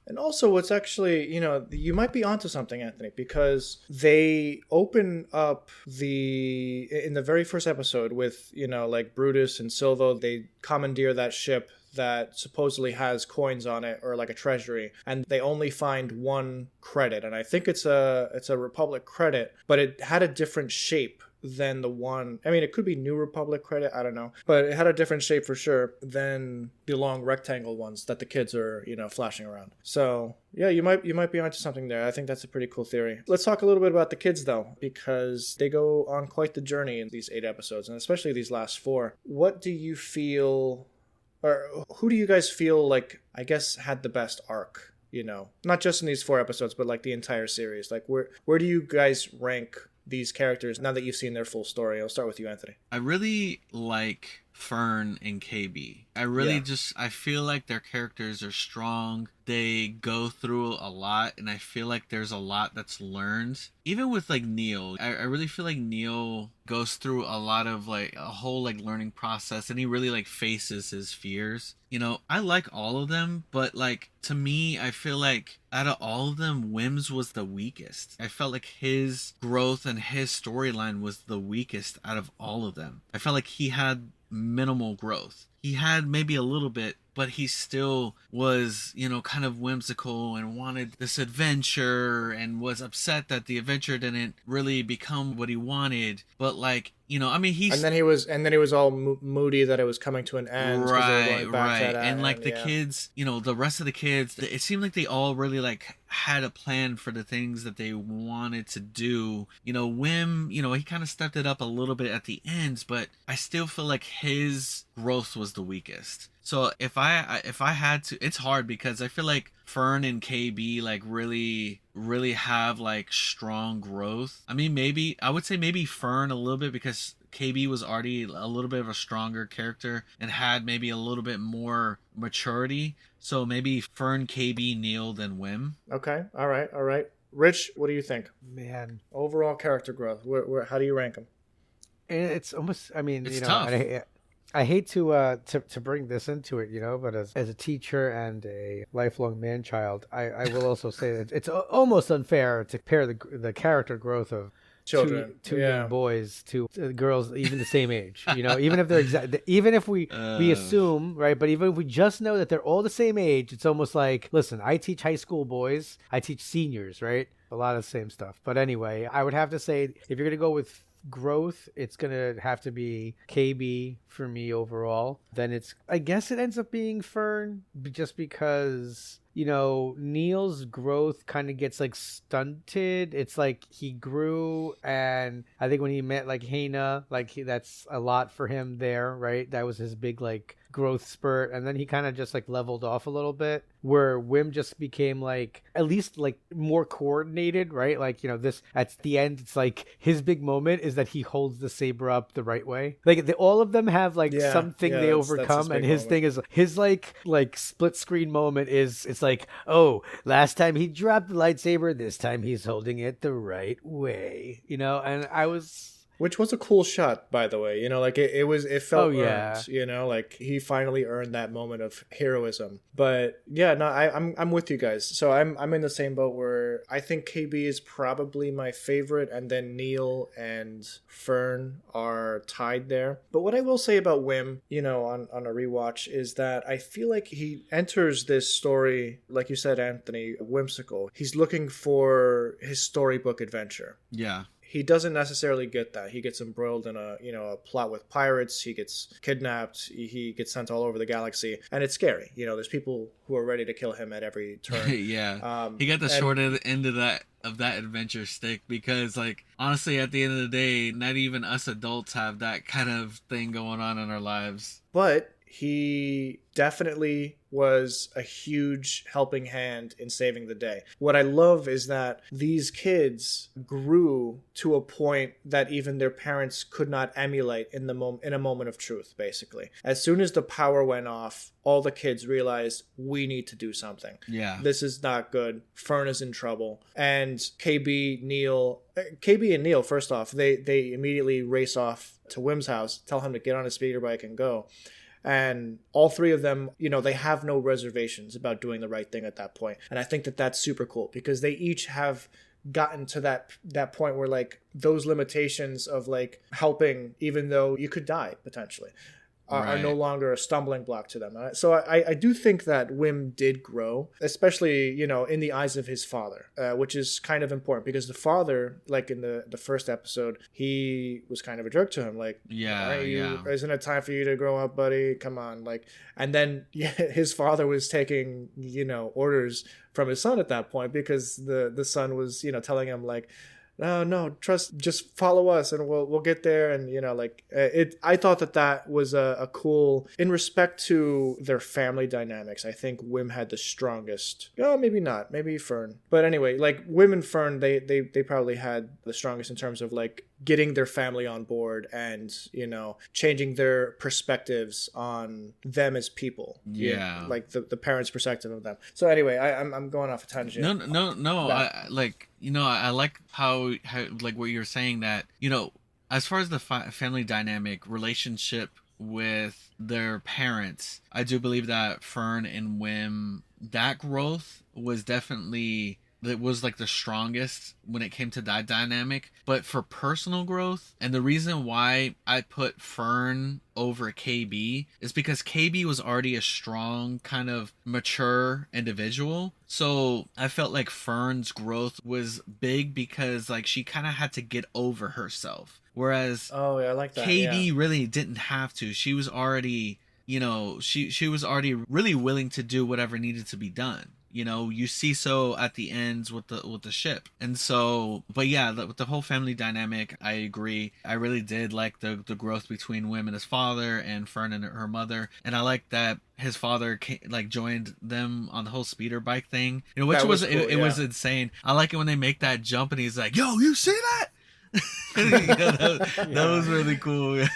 And also what's actually, you might be onto something, Anthony, because they open up in the very first episode with, like Brutus and Silvo, they commandeer that ship that supposedly has coins on it, or like a treasury, and they only find one credit, and I think it's a Republic credit, but it had a different shape than the one, I mean, it could be New Republic credit, I don't know, but it had a different shape for sure than the long rectangle ones that the kids are, flashing around. So yeah, you might be onto something there. I think that's a pretty cool theory. Let's talk a little bit about the kids though, because they go on quite the journey in these 8 episodes, and especially these last 4. What do you feel, or who do you guys feel like, I guess, had the best arc? Not just in these 4 episodes, but like the entire series. Like where do you guys rank these characters now that you've seen their full story? I'll start with you, Anthony. I really like Fern and KB. I really I feel like their characters are strong. They go through a lot, and I feel like there's a lot that's learned. Even with like Neil, I really feel like Neil goes through a lot of like a whole like learning process, and he really like faces his fears. You know, I like all of them, but like to me, I feel like out of all of them, Wim's was the weakest. I felt like his growth and his storyline was the weakest out of all of them. I felt like he had minimal growth. He had maybe a little bit, but he still was, you know, kind of whimsical and wanted this adventure and was upset that the adventure didn't really become what he wanted. But like, you know, I mean, he's... And then he was all moody that it was coming to an end. Right. And like the kids, you know, the rest of the kids, it seemed like they all really like had a plan for the things that they wanted to do. You know, Wim, you know, he kind of stepped it up a little bit at the ends, but I still feel like his growth was the weakest. So if I had to, it's hard because I feel like Fern and KB like really have like strong growth. I mean, I would say maybe Fern a little bit because KB was already a little bit of a stronger character and had maybe a little bit more maturity. So maybe Fern, KB, Neil, then Wim. Okay. All right. Rich, what do you think? Man, overall character growth. How do you rank them? It's almost. I mean, it's you know, tough. I hate to bring this into it, you know, but as a teacher and a lifelong man-child, I will also say that it's almost unfair to compare the character growth of children, two young boys to girls even the same age. You know, even if they're even if we assume, right, but even if we just know that they're all the same age, it's almost like, listen, I teach high school boys, I teach seniors, right? A lot of the same stuff. But anyway, I would have to say if you're gonna go with growth, it's gonna have to be KB for me overall. Then I guess it ends up being Fern, just because, you know, Neil's growth kind of gets like stunted. It's like he grew, and I think when he met like Hannah, like that's a lot for him there, right? That was his big like growth spurt, and then he kind of just like leveled off a little bit, where Wim just became like at least like more coordinated, right? Like, you know, this at the end, it's like his big moment is that he holds the saber up the right way. Like all of them have like something they overcome, and his thing is his like split screen moment is, it's like, oh, last time he dropped the lightsaber, this time he's holding it the right way, you know. And which was a cool shot, by the way. You know, like it felt earned, you know, like he finally earned that moment of heroism. But yeah, no, I'm with you guys. So I'm in the same boat where I think KB is probably my favorite, and then Neil and Fern are tied there. But what I will say about Wim, you know, on a rewatch, is that I feel like he enters this story, like you said, Anthony, whimsical. He's looking for his storybook adventure. Yeah. He doesn't necessarily get that. He gets embroiled in a plot with pirates. He gets kidnapped. He gets sent all over the galaxy, and it's scary. You know, there's people who are ready to kill him at every turn. Yeah, he got the short end of that adventure stick, because like honestly, at the end of the day, not even us adults have that kind of thing going on in our lives. But he definitely was a huge helping hand in saving the day. What I love is that these kids grew to a point that even their parents could not emulate in a moment of truth, basically. As soon as the power went off, all the kids realized, we need to do something. Yeah. This is not good. Fern is in trouble. And KB and Neil, first off, they immediately race off to Wim's house, tell him to get on his speeder bike and go. And all three of them, you know, they have no reservations about doing the right thing at that point. And I think that that's super cool, because they each have gotten to that point where like those limitations of like helping, even though you could die potentially, are no longer a stumbling block to them. So I do think that Wim did grow, especially, you know, in the eyes of his father, which is kind of important, because the father, like in the first episode, he was kind of a jerk to him. Like, isn't it time for you to grow up, buddy? Come on. Like, and then his father was taking, you know, orders from his son at that point, because the son was, you know, telling him like, no, trust, just follow us and we'll get there. And, you know, like I thought that was a cool, in respect to their family dynamics. I think Wim had the strongest. Oh, maybe not, maybe Fern. But anyway, like Wim and Fern, they probably had the strongest in terms of like getting their family on board and, you know, changing their perspectives on them as people. Yeah. Like the parents' perspective of them. So anyway, I'm going off a tangent. No. I like, you know, I like how like what you're saying, that, you know, as far as the family dynamic relationship with their parents, I do believe that Fern and Wim, that growth was definitely, it was like the strongest when it came to that dynamic. But for personal growth, and the reason why I put Fern over KB is because KB was already a strong, kind of mature individual. So I felt like Fern's growth was big because like she kind of had to get over herself. Whereas Oh, yeah, I like that. KB Yeah. really didn't have to. She was already, you know, she was already really willing to do whatever needed to be done. You know, you see so at the ends with the ship. And so, but yeah, with the whole family dynamic, I agree. I really did like the growth between Wim and his father, and Fern and her mother. And I like that his father like joined them on the whole speeder bike thing. You know, which That was was cool, it was insane. I like it when they make that jump and he's like, "Yo, you see that?" That was really cool.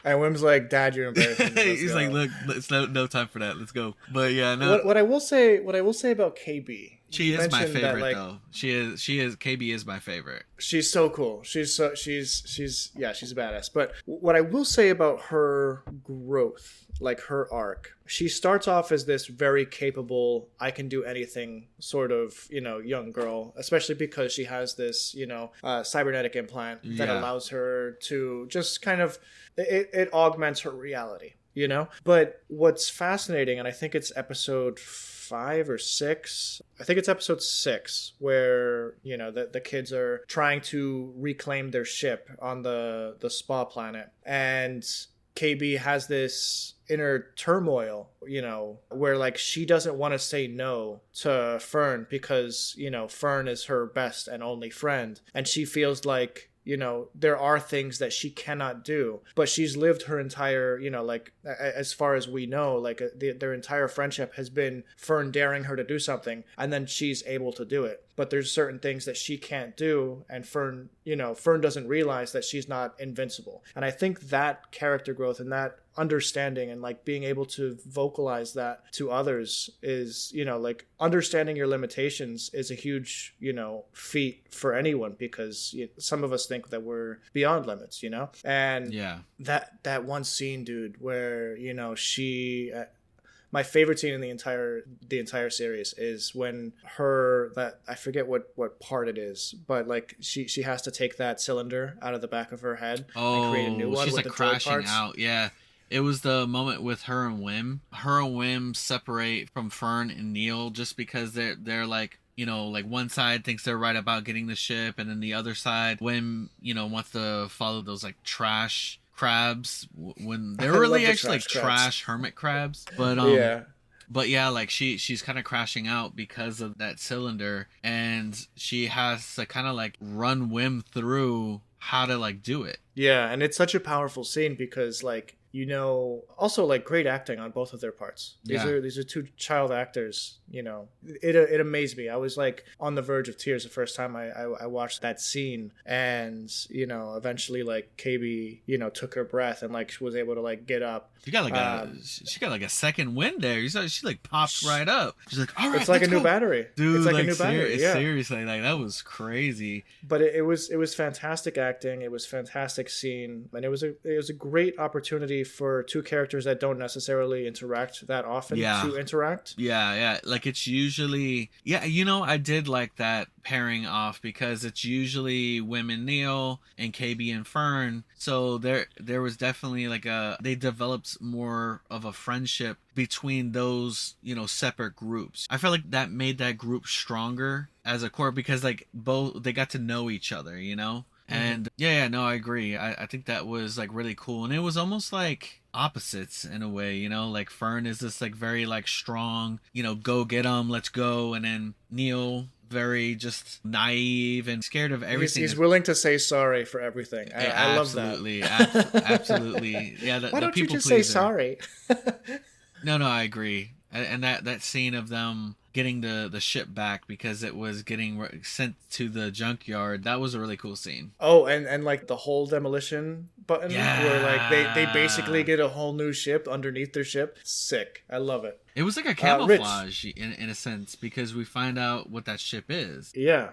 And Wim's like, "Dad, you're embarrassing me. Let's He's go." like, "Look, it's no time for that. Let's go." But yeah, no. What I will say about KB, She you is my mentioned favorite, that, like, though. She is KB is my favorite. she's so cool. She's a badass. But what I will say about her growth, like her arc, she starts off as this very capable, I can do anything sort of, you know, young girl, especially because she has this, you know, cybernetic implant that Yeah. allows her to just kind of, it augments her reality, you know? But what's fascinating, and I think it's episode 5 or 6, I think it's episode 6, where, you know, the kids are trying to reclaim their ship on the spa planet, and KB has this inner turmoil, you know, where like she doesn't want to say no to Fern because, you know, Fern is her best and only friend, and she feels like, you know, there are things that she cannot do, but she's lived her entire, you know, like, as far as we know, like their entire friendship has been Fern daring her to do something, and then she's able to do it. But there's certain things that she can't do, and Fern, you know, Fern doesn't realize that she's not invincible. And I think that character growth and that understanding and like being able to vocalize that to others is, you know, like understanding your limitations is a huge, you know, feat for anyone, because some of us think that we're beyond limits, you know. And Yeah. that one scene, dude, where, you know, she my favorite scene in the entire series is when that I forget what part it is, but like she has to take that cylinder out of the back of her head and create a new one she's with like the droid crashing parts. out. Yeah. It was the moment with her and Wim. Her and Wim separate from Fern and Neil just because they're like, you know, like one side thinks they're right about getting the ship, and then the other side, Wim, you know, wants to follow those like trash crabs when they're really actually like trash hermit crabs. But Yeah. But yeah, like she's kind of crashing out because of that cylinder, and she has to kind of like run Wim through how to like do it. Yeah, and it's such a powerful scene because, like, you know, also like great acting on both of their parts. These are two child actors. You know, it amazed me. I was like on the verge of tears the first time I watched that scene, and you know, eventually like KB, you know, took her breath and like was able to like get up. She got like a second wind there. You saw she like popped right up. She's like, all right, it's like a new go. battery, Dude. It's like like a new battery. Yeah, seriously, like that was crazy. But it was fantastic acting. It was fantastic scene, and it was a great opportunity for two characters that don't necessarily interact that often to interact. Yeah. Like it's usually, you know, I did like that pairing off because it's usually Wim and Neil and KB and Fern. So there was definitely like they developed more of a friendship between those, you know, separate groups. I felt like that made that group stronger as a core because like both, they got to know each other, you know? And no, I agree. I think that was like really cool. And it was almost like opposites in a way, you know, like Fern is this like very like strong, you know, go get 'em, let's go. And then Neil, very just naive and scared of everything. He's willing to say sorry for everything. I love that. Absolutely. Yeah. Why don't you just say sorry? No, I agree. And that scene of them getting the ship back because it was getting sent to the junkyard. That was a really cool scene. Oh, and like the whole demolition button where like they basically get a whole new ship underneath their ship. Sick. I love it. It was like a camouflage in a sense because we find out what that ship is. Yeah.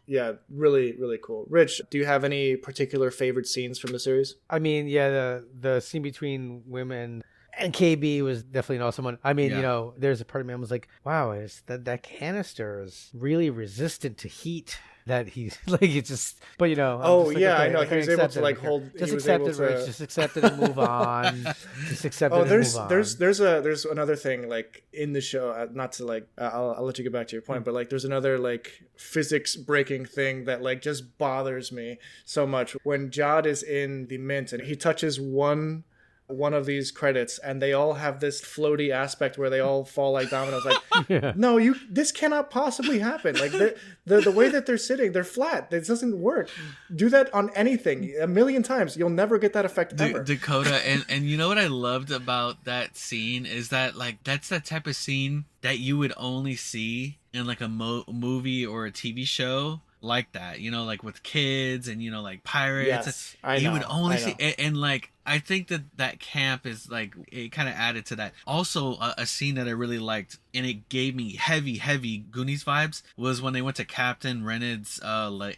Yeah, really, really cool. Rich, do you have any particular favorite scenes from the series? I mean, yeah, the scene between women and KB was definitely an awesome one. I mean, you know, there's a part of me that was like, wow, is that canister is really resistant to heat. That he's like, it's just, but you know. Oh yeah, okay, I know. He was able to like hold. Just accept it, Rich. Just accept it and move on. Just accept it and move on. There's another thing like in the show. Not to like, I'll let you get back to your point, but like there's another like physics breaking thing that like just bothers me so much when Jod is in the mint and he touches one of these credits and they all have this floaty aspect where they all fall like dominoes. Like, no, this cannot possibly happen. Like the way that they're sitting, they're flat. This doesn't work. Do that on anything a million times. You'll never get that effect ever. Dakota, and you know what I loved about that scene is that like that's that type of scene that you would only see in like a movie or a TV show. Like that, you know, like with kids and, you know, like pirates. Yes, I know. You would only see, and like, I think that camp is like, it kind of added to that. Also, a scene that I really liked, and it gave me heavy Goonies vibes, was when they went to Captain Rennett's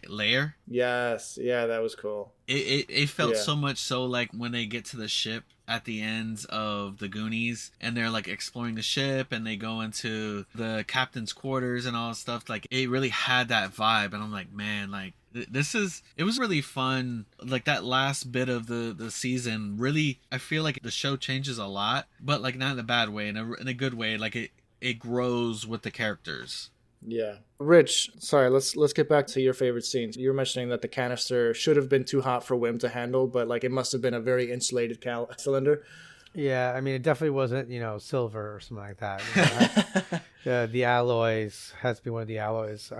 lair. Yes, yeah, that was cool. It felt so much so like when they get to the ship at the ends of the Goonies and they're like exploring the ship and they go into the captain's quarters and all that stuff. Like it really had that vibe, and I'm like, man, like it was really fun. Like that last bit of the season, really, I feel like the show changes a lot, but like not in a bad way, in a good way. Like it grows with the characters. Yeah. Rich, sorry, let's get back to your favorite scenes. You were mentioning that the canister should have been too hot for Wim to handle, but like it must have been a very insulated cylinder. Yeah, I mean, it definitely wasn't, you know, silver or something like that. You know, the alloys has to be one of the alloys.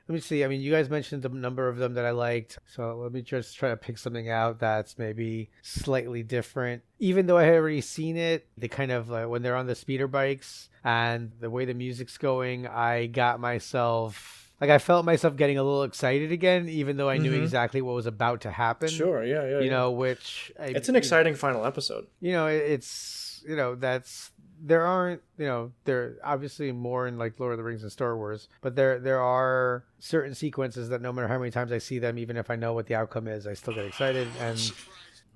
Let me see. I mean, you guys mentioned a number of them that I liked. So let me just try to pick something out that's maybe slightly different. Even though I had already seen it, they kind of, like, when they're on the speeder bikes and the way the music's going, I felt myself getting a little excited again, even though I knew exactly what was about to happen. Sure, yeah. You know, which... It's an exciting final episode. You know, it's, you know, there aren't, you know, there obviously more in like Lord of the Rings and Star Wars, but there are certain sequences that no matter how many times I see them, even if I know what the outcome is, I still get excited. And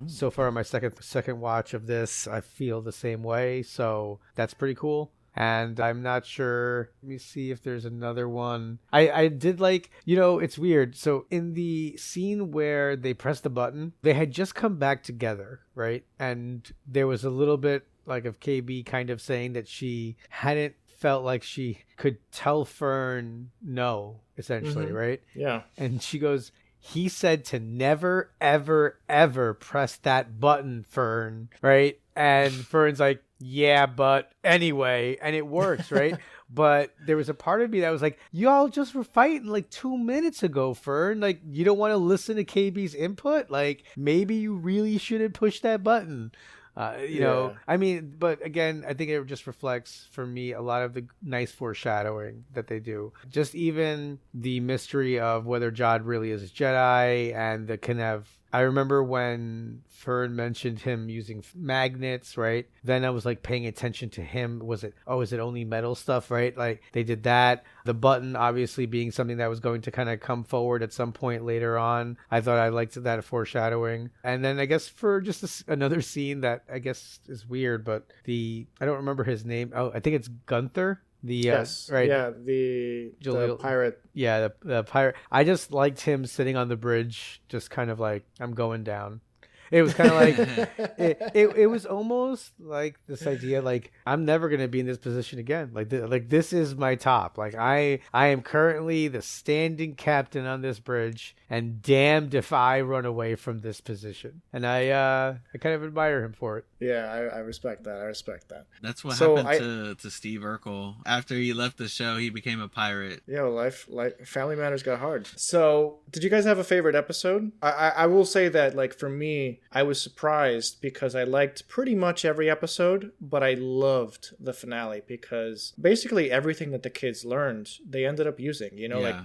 so far, my second watch of this, I feel the same way. So that's pretty cool. And I'm not sure. Let me see if there's another one. I did like, you know, it's weird. So in the scene where they press the button, they had just come back together, right? And there was a little bit like of KB kind of saying that she hadn't felt like she could tell Fern no, essentially, right? Yeah. And she goes, he said to never, ever, ever press that button, Fern, right? And Fern's like, yeah, but anyway, and it works, right? But there was a part of me that was like, y'all just were fighting like 2 minutes ago, Fern. Like, you don't want to listen to KB's input? Like, maybe you really shouldn't push that button. You know, I mean, but again, I think it just reflects for me a lot of the nice foreshadowing that they do. Just even the mystery of whether Jod really is a Jedi and the kind of, I remember when Fern mentioned him using magnets, right? Then I was like paying attention to him. Is it only metal stuff, right? Like they did that. The button obviously being something that was going to kind of come forward at some point later on. I thought I liked that foreshadowing. And then I guess for just another scene that I guess is weird, but I don't remember his name. Oh, I think it's Gunther. Yes, right. Yeah, the pirate. Yeah, the pirate. I just liked him sitting on the bridge, just kind of like, I'm going down. It was kind of like it was almost like this idea, like I'm never gonna be in this position again. Like this is my top. Like I am currently the standing captain on this bridge, and damned if I run away from this position. And I kind of admire him for it. Yeah, I respect that. That's what happened to Steve Urkel. After he left the show, he became a pirate. Yeah, life family matters got hard. So, did you guys have a favorite episode? I will say that, like, for me, me, I was surprised because I liked pretty much every episode, but I loved the finale because basically everything that the kids learned, they ended up using, you know, like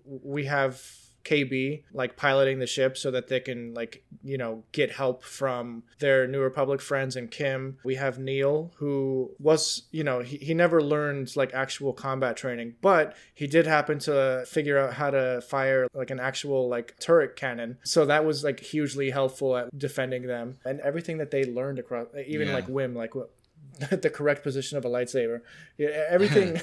we have KB like piloting the ship so that they can like, you know, get help from their New Republic friends and Kim. We have Neil, who was, you know, he never learned like actual combat training, but he did happen to figure out how to fire like an actual like turret cannon. So that was like hugely helpful at defending them, and everything that they learned across, even like Wim, like the correct position of a lightsaber. Yeah, everything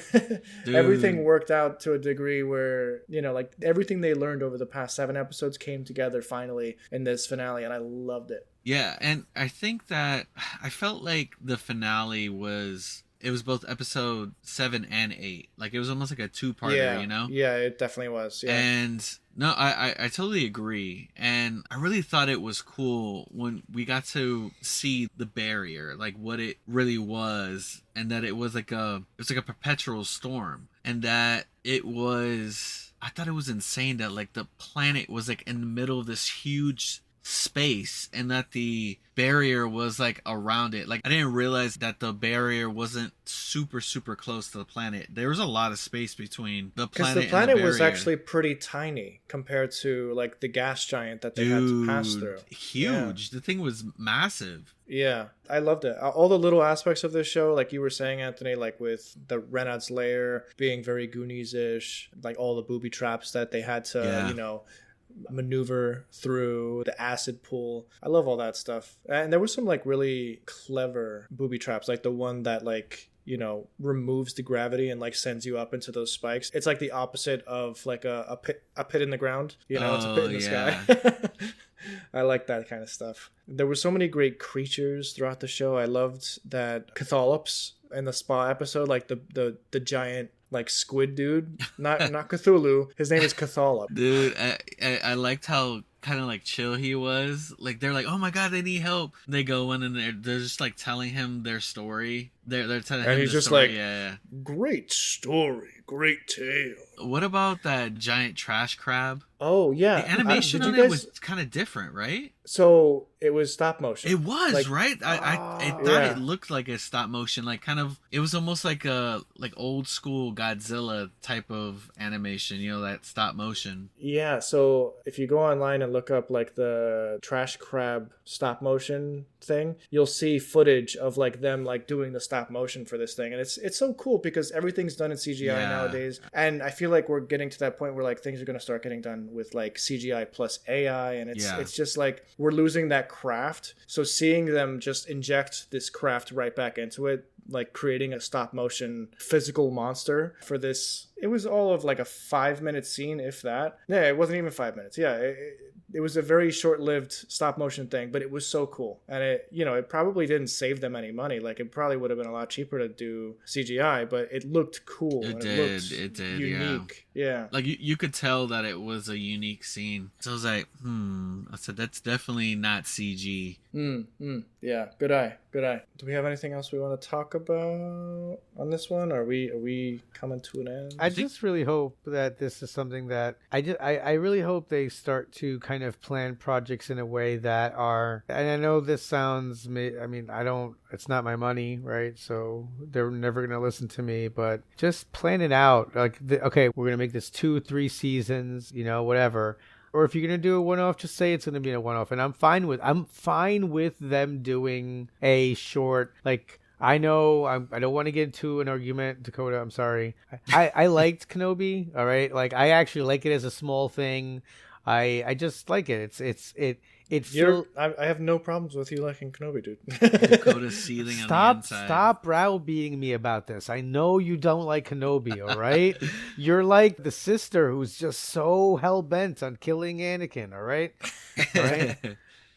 everything worked out to a degree where, you know, like everything they learned over the past 7 episodes came together finally in this finale, and I loved it. Yeah, and I think that I felt like the finale it was both episode 7 and 8. Like it was almost like a two-parter, you know? Yeah, it definitely was. Yeah. And no, I totally agree. And I really thought it was cool when we got to see the barrier, like what it really was, and that it was like a perpetual storm, and that I thought it was insane that like the planet was like in the middle of this huge space and that the barrier was like around it. Like I didn't realize that the barrier wasn't super close to the planet. There was a lot of space between the planet and the barrier. Because the planet was actually pretty tiny compared to like the gas giant that they had to pass through. Huge. The thing was massive. Yeah, I loved it. All the little aspects of this show, like you were saying, Anthony, like with the Renaud's lair being very Goonies-ish, like all the booby traps that they had to, you know, maneuver through, the acid pool. I love all that stuff. And there was some like really clever booby traps, like the one that like, you know, removes the gravity and like sends you up into those spikes. It's like the opposite of like a pit in the ground, you know. It's a pit in the sky. I like that kind of stuff. There were so many great creatures throughout the show. I loved that Catholops in the spa episode, like the giant like squid dude, not Cthulhu. His name is Catholop. Dude, I liked how kind of like chill he was. Like they're like, oh my god, they need help. They go in and they're just like telling him their story. They're telling him, and he's just story. like, great story, great tale. What about that giant trash crab? Oh yeah, the animation on it was kind of different, right? So it was stop motion. It was, like, right? I thought it looked like a stop motion, like kind of. It was almost like a old school Godzilla type of animation, you know, that stop motion. Yeah. So if you go online and look up like the trash crab stop motion thing, you'll see footage of like them like doing the stop motion for this thing, and it's so cool because everything's done in CGI nowadays, and I feel like we're getting to that point where like things are going to start getting done with like CGI plus AI, and it's just like we're losing that craft. So seeing them just inject this craft right back into it, like creating a stop motion physical monster for this, it was all of like a 5-minute scene, if that. Yeah, it wasn't even 5 minutes. Yeah, it was a very short-lived stop motion thing, but it was so cool. And it probably didn't save them any money. Like it probably would have been a lot cheaper to do CGI, but it looked cool. It did, unique. Yeah. Like you could tell that it was a unique scene. So I was like, I said that's definitely not CG. Yeah, good eye. Do we have anything else we want to talk about on this one? Are we coming to an end? I just really hope that this is something that I really hope they start to kind of plan projects in a way that are, and I know this sounds, it's not my money, right? So they're never going to listen to me, but just plan it out. Like, okay, we're going to make this 2-3 seasons, you know, whatever. Or if you're going to do a one-off, just say it's going to be a one-off. And I'm fine with them doing a short, like, I know I don't want to get into an argument, Dakota. I'm sorry. I liked Kenobi. All right. Like, I actually like it as a small thing. I just like it. I have no problems with you liking Kenobi, dude. Dakota's seething on the inside. Stop browbeating me about this. I know you don't like Kenobi, all right? You're like the sister who's just so hell-bent on killing Anakin, all right? All right?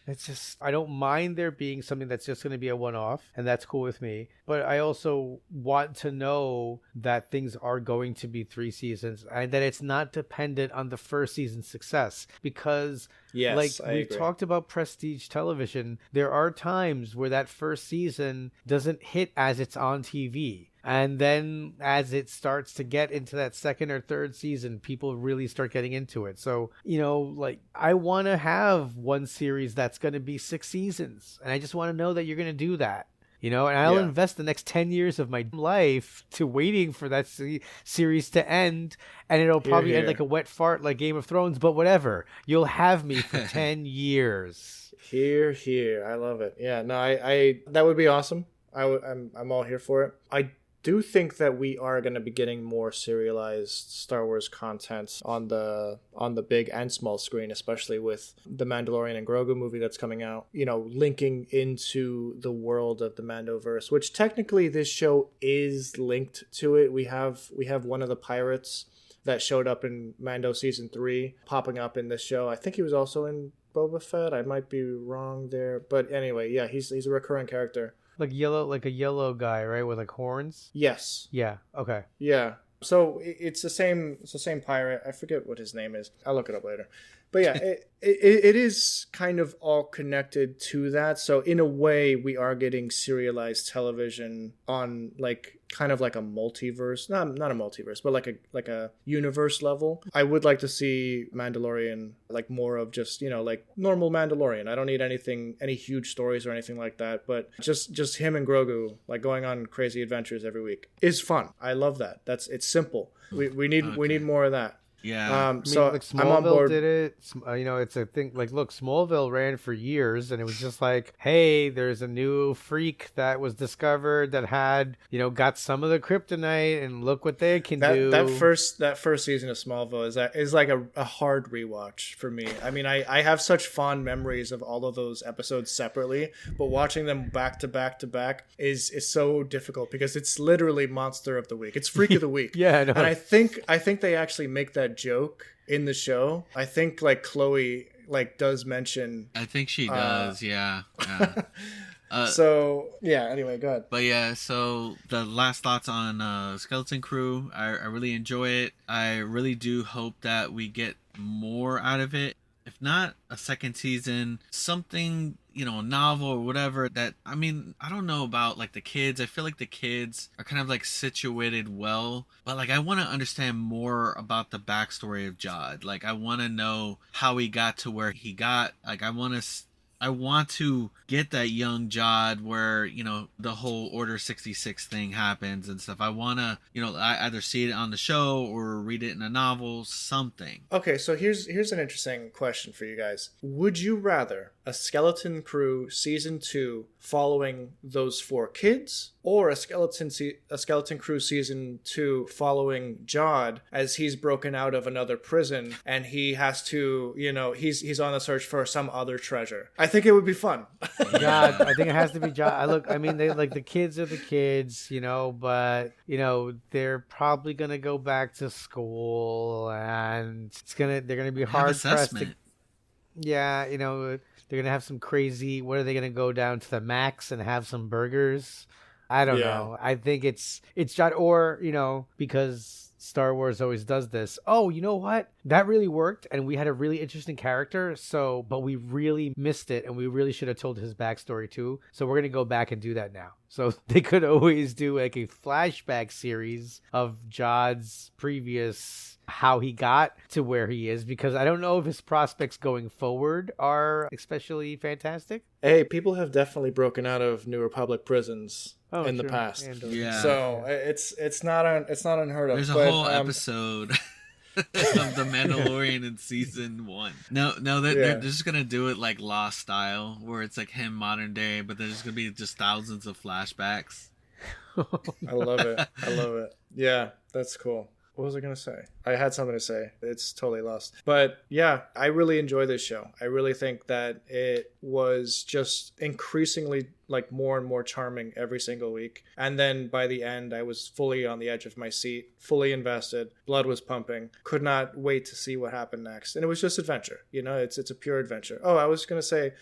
It's just, I don't mind there being something that's just going to be a one-off, and that's cool with me. But I also want to know that things are going to be 3 seasons and that it's not dependent on the first season's success. Because, yes, we've talked about prestige television, there are times where that first season doesn't hit as it's on TV. And then as it starts to get into that second or third season, people really start getting into it. So, like I want to have one series that's going to be 6 seasons. And I just want to know that you're going to do that. And I'll invest the next 10 years of my life to waiting for that series to end. And it'll probably end like a wet fart like Game of Thrones, but whatever. You'll have me for 10 years. Here. I love it. Yeah, no, I that would be awesome. I'm all here for it. I do think that we are going to be getting more serialized Star Wars content on the big and small screen, especially with the Mandalorian and Grogu movie that's coming out, linking into the world of the Mandoverse, which technically this show is linked to it. We have one of the pirates that showed up in Mando season 3 popping up in this show. I think he was also in Boba Fett. I might be wrong there, but anyway, yeah, he's a recurring character. Like a yellow guy, right, with like horns? Yes. Yeah. Okay. Yeah. So it's the same pirate. I forget what his name is. I'll look it up later. But yeah, it is kind of all connected to that. So in a way, we are getting serialized television on kind of like a multiverse. Not a multiverse, but like a universe level. I would like to see Mandalorian like more of just, like normal Mandalorian. I don't need any huge stories or anything like that. But just him and Grogu like going on crazy adventures every week is fun. I love that. It's simple. We need more of that. Yeah. So like I'm on Smallville board. did it. It's a thing. Like, look, Smallville ran for years, and it was just like, hey, there's a new freak that was discovered that had, got some of the kryptonite, and look what they can do. That first season of Smallville is like a hard rewatch for me. I mean, I have such fond memories of all of those episodes separately, but watching them back to back is so difficult because it's literally monster of the week. It's freak of the week. Yeah, I know. And I think they actually make that joke in the show. I think like Chloe does mention. I think she does. Yeah. So yeah. Anyway, go ahead. But yeah, so the last thoughts on Skeleton Crew. I really enjoy it. I really do hope that we get more out of it. If not a second season, something, a novel or whatever that, I mean, I don't know about like the kids. I feel like the kids are kind of like situated well, but like I want to understand more about the backstory of Jod. Like I want to know how he got to where he got. Like I want to get that young Jod where, the whole Order 66 thing happens and stuff. I want to, I either see it on the show or read it in a novel, something. Okay, so here's an interesting question for you guys. Would you rather a Skeleton Crew season 2 following those 4 kids, or a Skeleton Crew season 2 following Jod as he's broken out of another prison and he has to, he's on the search for some other treasure? I think it would be fun. Jod, I think it has to be Jod. I mean, they like the kids are the kids, but they're probably gonna go back to school, and they're gonna be hard pressed to. Yeah, they're gonna have some crazy. What are they gonna go down to the Max and have some burgers? I don't know. I think it's Jod, or because Star Wars always does this. Oh, you know what? That really worked, and we had a really interesting character. But we really missed it, and we really should have told his backstory too. So we're gonna go back and do that now. So they could always do like a flashback series of Jod's previous, how he got to where he is, because I don't know if his prospects going forward are especially fantastic. Hey, people have definitely broken out of New Republic prisons in the past. Yeah. So it's not unheard of. There's a whole episode of The Mandalorian in season 1. No, they're just gonna do it like Lost style, where it's like him modern day, but there's gonna be just thousands of flashbacks. I love it. Yeah, that's cool. What was I going to say? I had something to say. It's totally lost. But yeah, I really enjoy this show. I really think that it was just increasingly like more and more charming every single week. And then by the end, I was fully on the edge of my seat, fully invested. Blood was pumping. Could not wait to see what happened next. And it was just adventure. It's a pure adventure. Oh, I was going to say,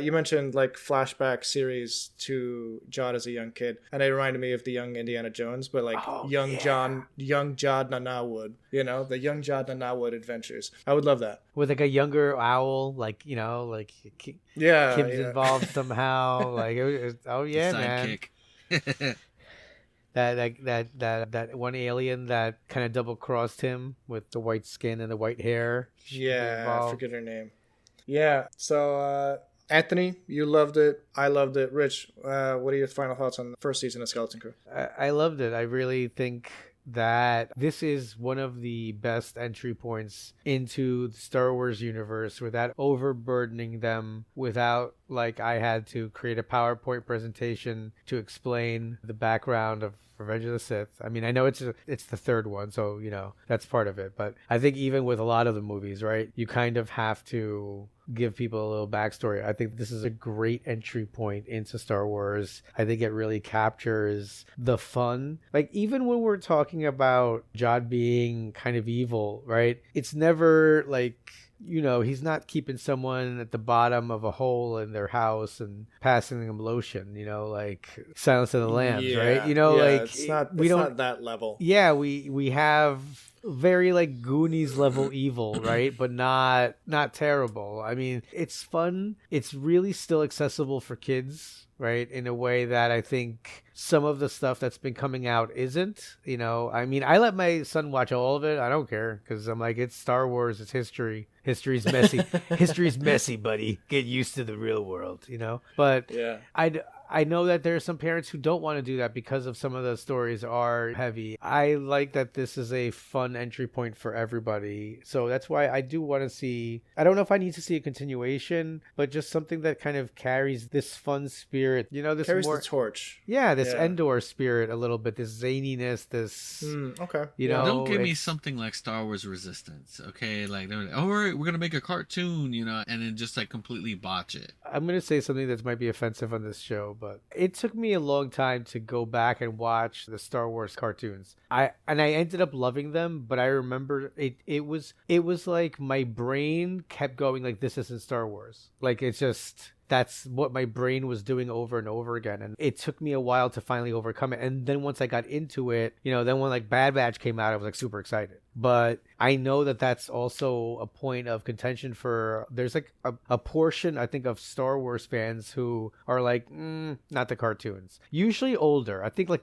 you mentioned like flashback series to Jod as a young kid, and it reminded me of the young Indiana Jones, but like young Jod Nanawood, the young Jod Nanawood adventures. I would love that. With like a younger owl, like Kim's involved somehow. Like, man. Sidekick. that one alien that kind of double crossed him with the white skin and the white hair. Yeah, I forget her name. Yeah, so Anthony, you loved it. I loved it. Rich, what are your final thoughts on the first season of Skeleton Crew? I loved it. I really think that this is one of the best entry points into the Star Wars universe without overburdening them, without like I had to create a PowerPoint presentation to explain the background of Revenge of the Sith. I mean, I know it's the third one, so you know that's part of it. But I think even with a lot of the movies, right, you kind of have to give people a little backstory. I think this is a great entry point into Star Wars. I think it really captures the fun. Like even when we're talking about Jod being kind of evil, right? It's never like, you know, he's not keeping someone at the bottom of a hole in their house and passing them lotion, you know, like Silence of the Lambs, right? You know, like it's not that level. Yeah, we have very like Goonies level evil, right? But not terrible. I mean, it's fun. It's really still accessible for kids, right? In a way that I think some of the stuff that's been coming out isn't, you know. I mean, I let my son watch all of it. I don't care because I'm like, it's Star Wars, it's history. History's messy. History's messy, buddy. Get used to the real world, you know? But yeah. I know that there are some parents who don't want to do that because of some of the stories are heavy. I like that this is a fun entry point for everybody. So that's why I do want to see, I don't know if I need to see a continuation, but just something that kind of carries this fun spirit, you know, this carries the torch. Yeah, this Endor spirit a little bit, this zaniness, this, okay. You know, don't give me something like Star Wars Resistance, okay? Like, oh, we're going to make a cartoon, you know, and then just like completely botch it. I'm going to say something that might be offensive on this show, but it took me a long time to go back and watch the Star Wars cartoons. I ended up loving them, but I remember it was like my brain kept going like, this isn't Star Wars. Like it's just, that's what my brain was doing over and over again. And it took me a while to finally overcome it. And then once I got into it, you know, then when like Bad Batch came out, I was like super excited. But I know that that's also a point of contention for, there's like a portion, I think, of Star Wars fans who are like, not the cartoons. Usually older. I think like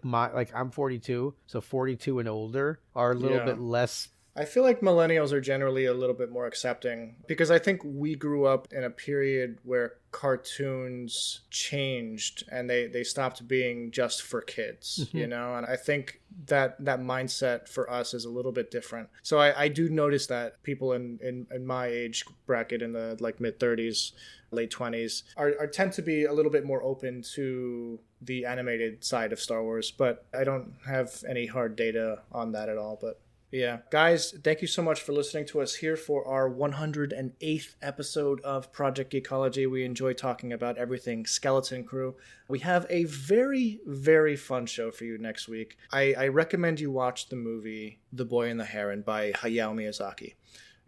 I'm 42, so 42 and older are a little bit less. I feel like millennials are generally a little bit more accepting because I think we grew up in a period where cartoons changed and they stopped being just for kids, you know? And I think that mindset for us is a little bit different. So I do notice that people in my age bracket in the like mid 30s, late 20s are tend to be a little bit more open to the animated side of Star Wars, but I don't have any hard data on that at all. But yeah, guys, thank you so much for listening to us here for our 108th episode of Project Geekology. We enjoy talking about everything Skeleton Crew. We have a very, very fun show for you next week. I recommend you watch the movie The Boy and the Heron by Hayao Miyazaki.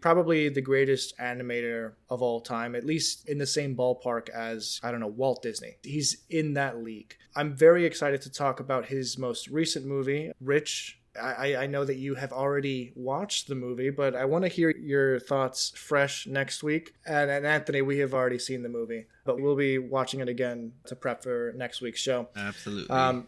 Probably the greatest animator of all time, at least in the same ballpark as, I don't know, Walt Disney. He's in that league. I'm very excited to talk about his most recent movie, Rich. I know that you have already watched the movie, but I want to hear your thoughts fresh next week. And Anthony, we have already seen the movie, but we'll be watching it again to prep for next week's show. Absolutely.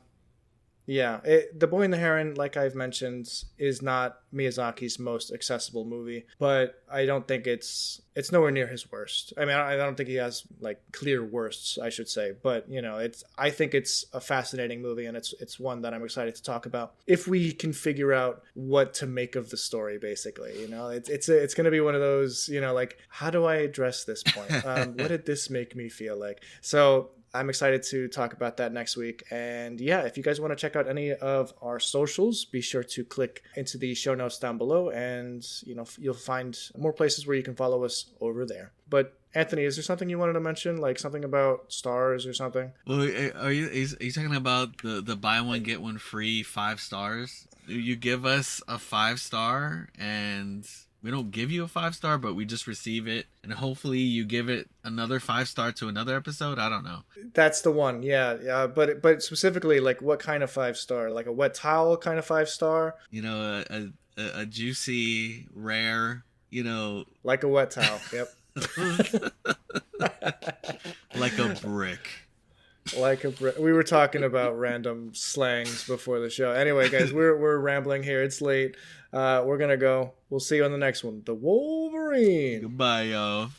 Yeah, The Boy and the Heron, like I've mentioned, is not Miyazaki's most accessible movie, but I don't think it's nowhere near his worst. I mean, I don't think he has like clear worsts, I should say, but you know, I think it's a fascinating movie, and it's one that I'm excited to talk about if we can figure out what to make of the story. Basically, you know, it's going to be one of those, you know, like, how do I address this point? What did this make me feel like? So I'm excited to talk about that next week. And yeah, if you guys want to check out any of our socials, be sure to click into the show notes down below, and you know, you'll find more places where you can follow us over there. But Anthony, is there something you wanted to mention, like something about stars or something? Well, are you talking about the buy one get one free 5 stars? You give us a 5-star and we don't give you a 5-star, but we just receive it, and hopefully you give it another 5-star to another episode. I don't know. That's the one. Yeah. But specifically, like, what kind of 5-star? Like a wet towel kind of 5-star? You know, a juicy, rare. You know, like a wet towel. Yep. Like a brick. We were talking about random slangs before the show. Anyway, guys, we're rambling here. It's late. We're gonna go. We'll see you on the next one. The Wolverine. Goodbye, y'all.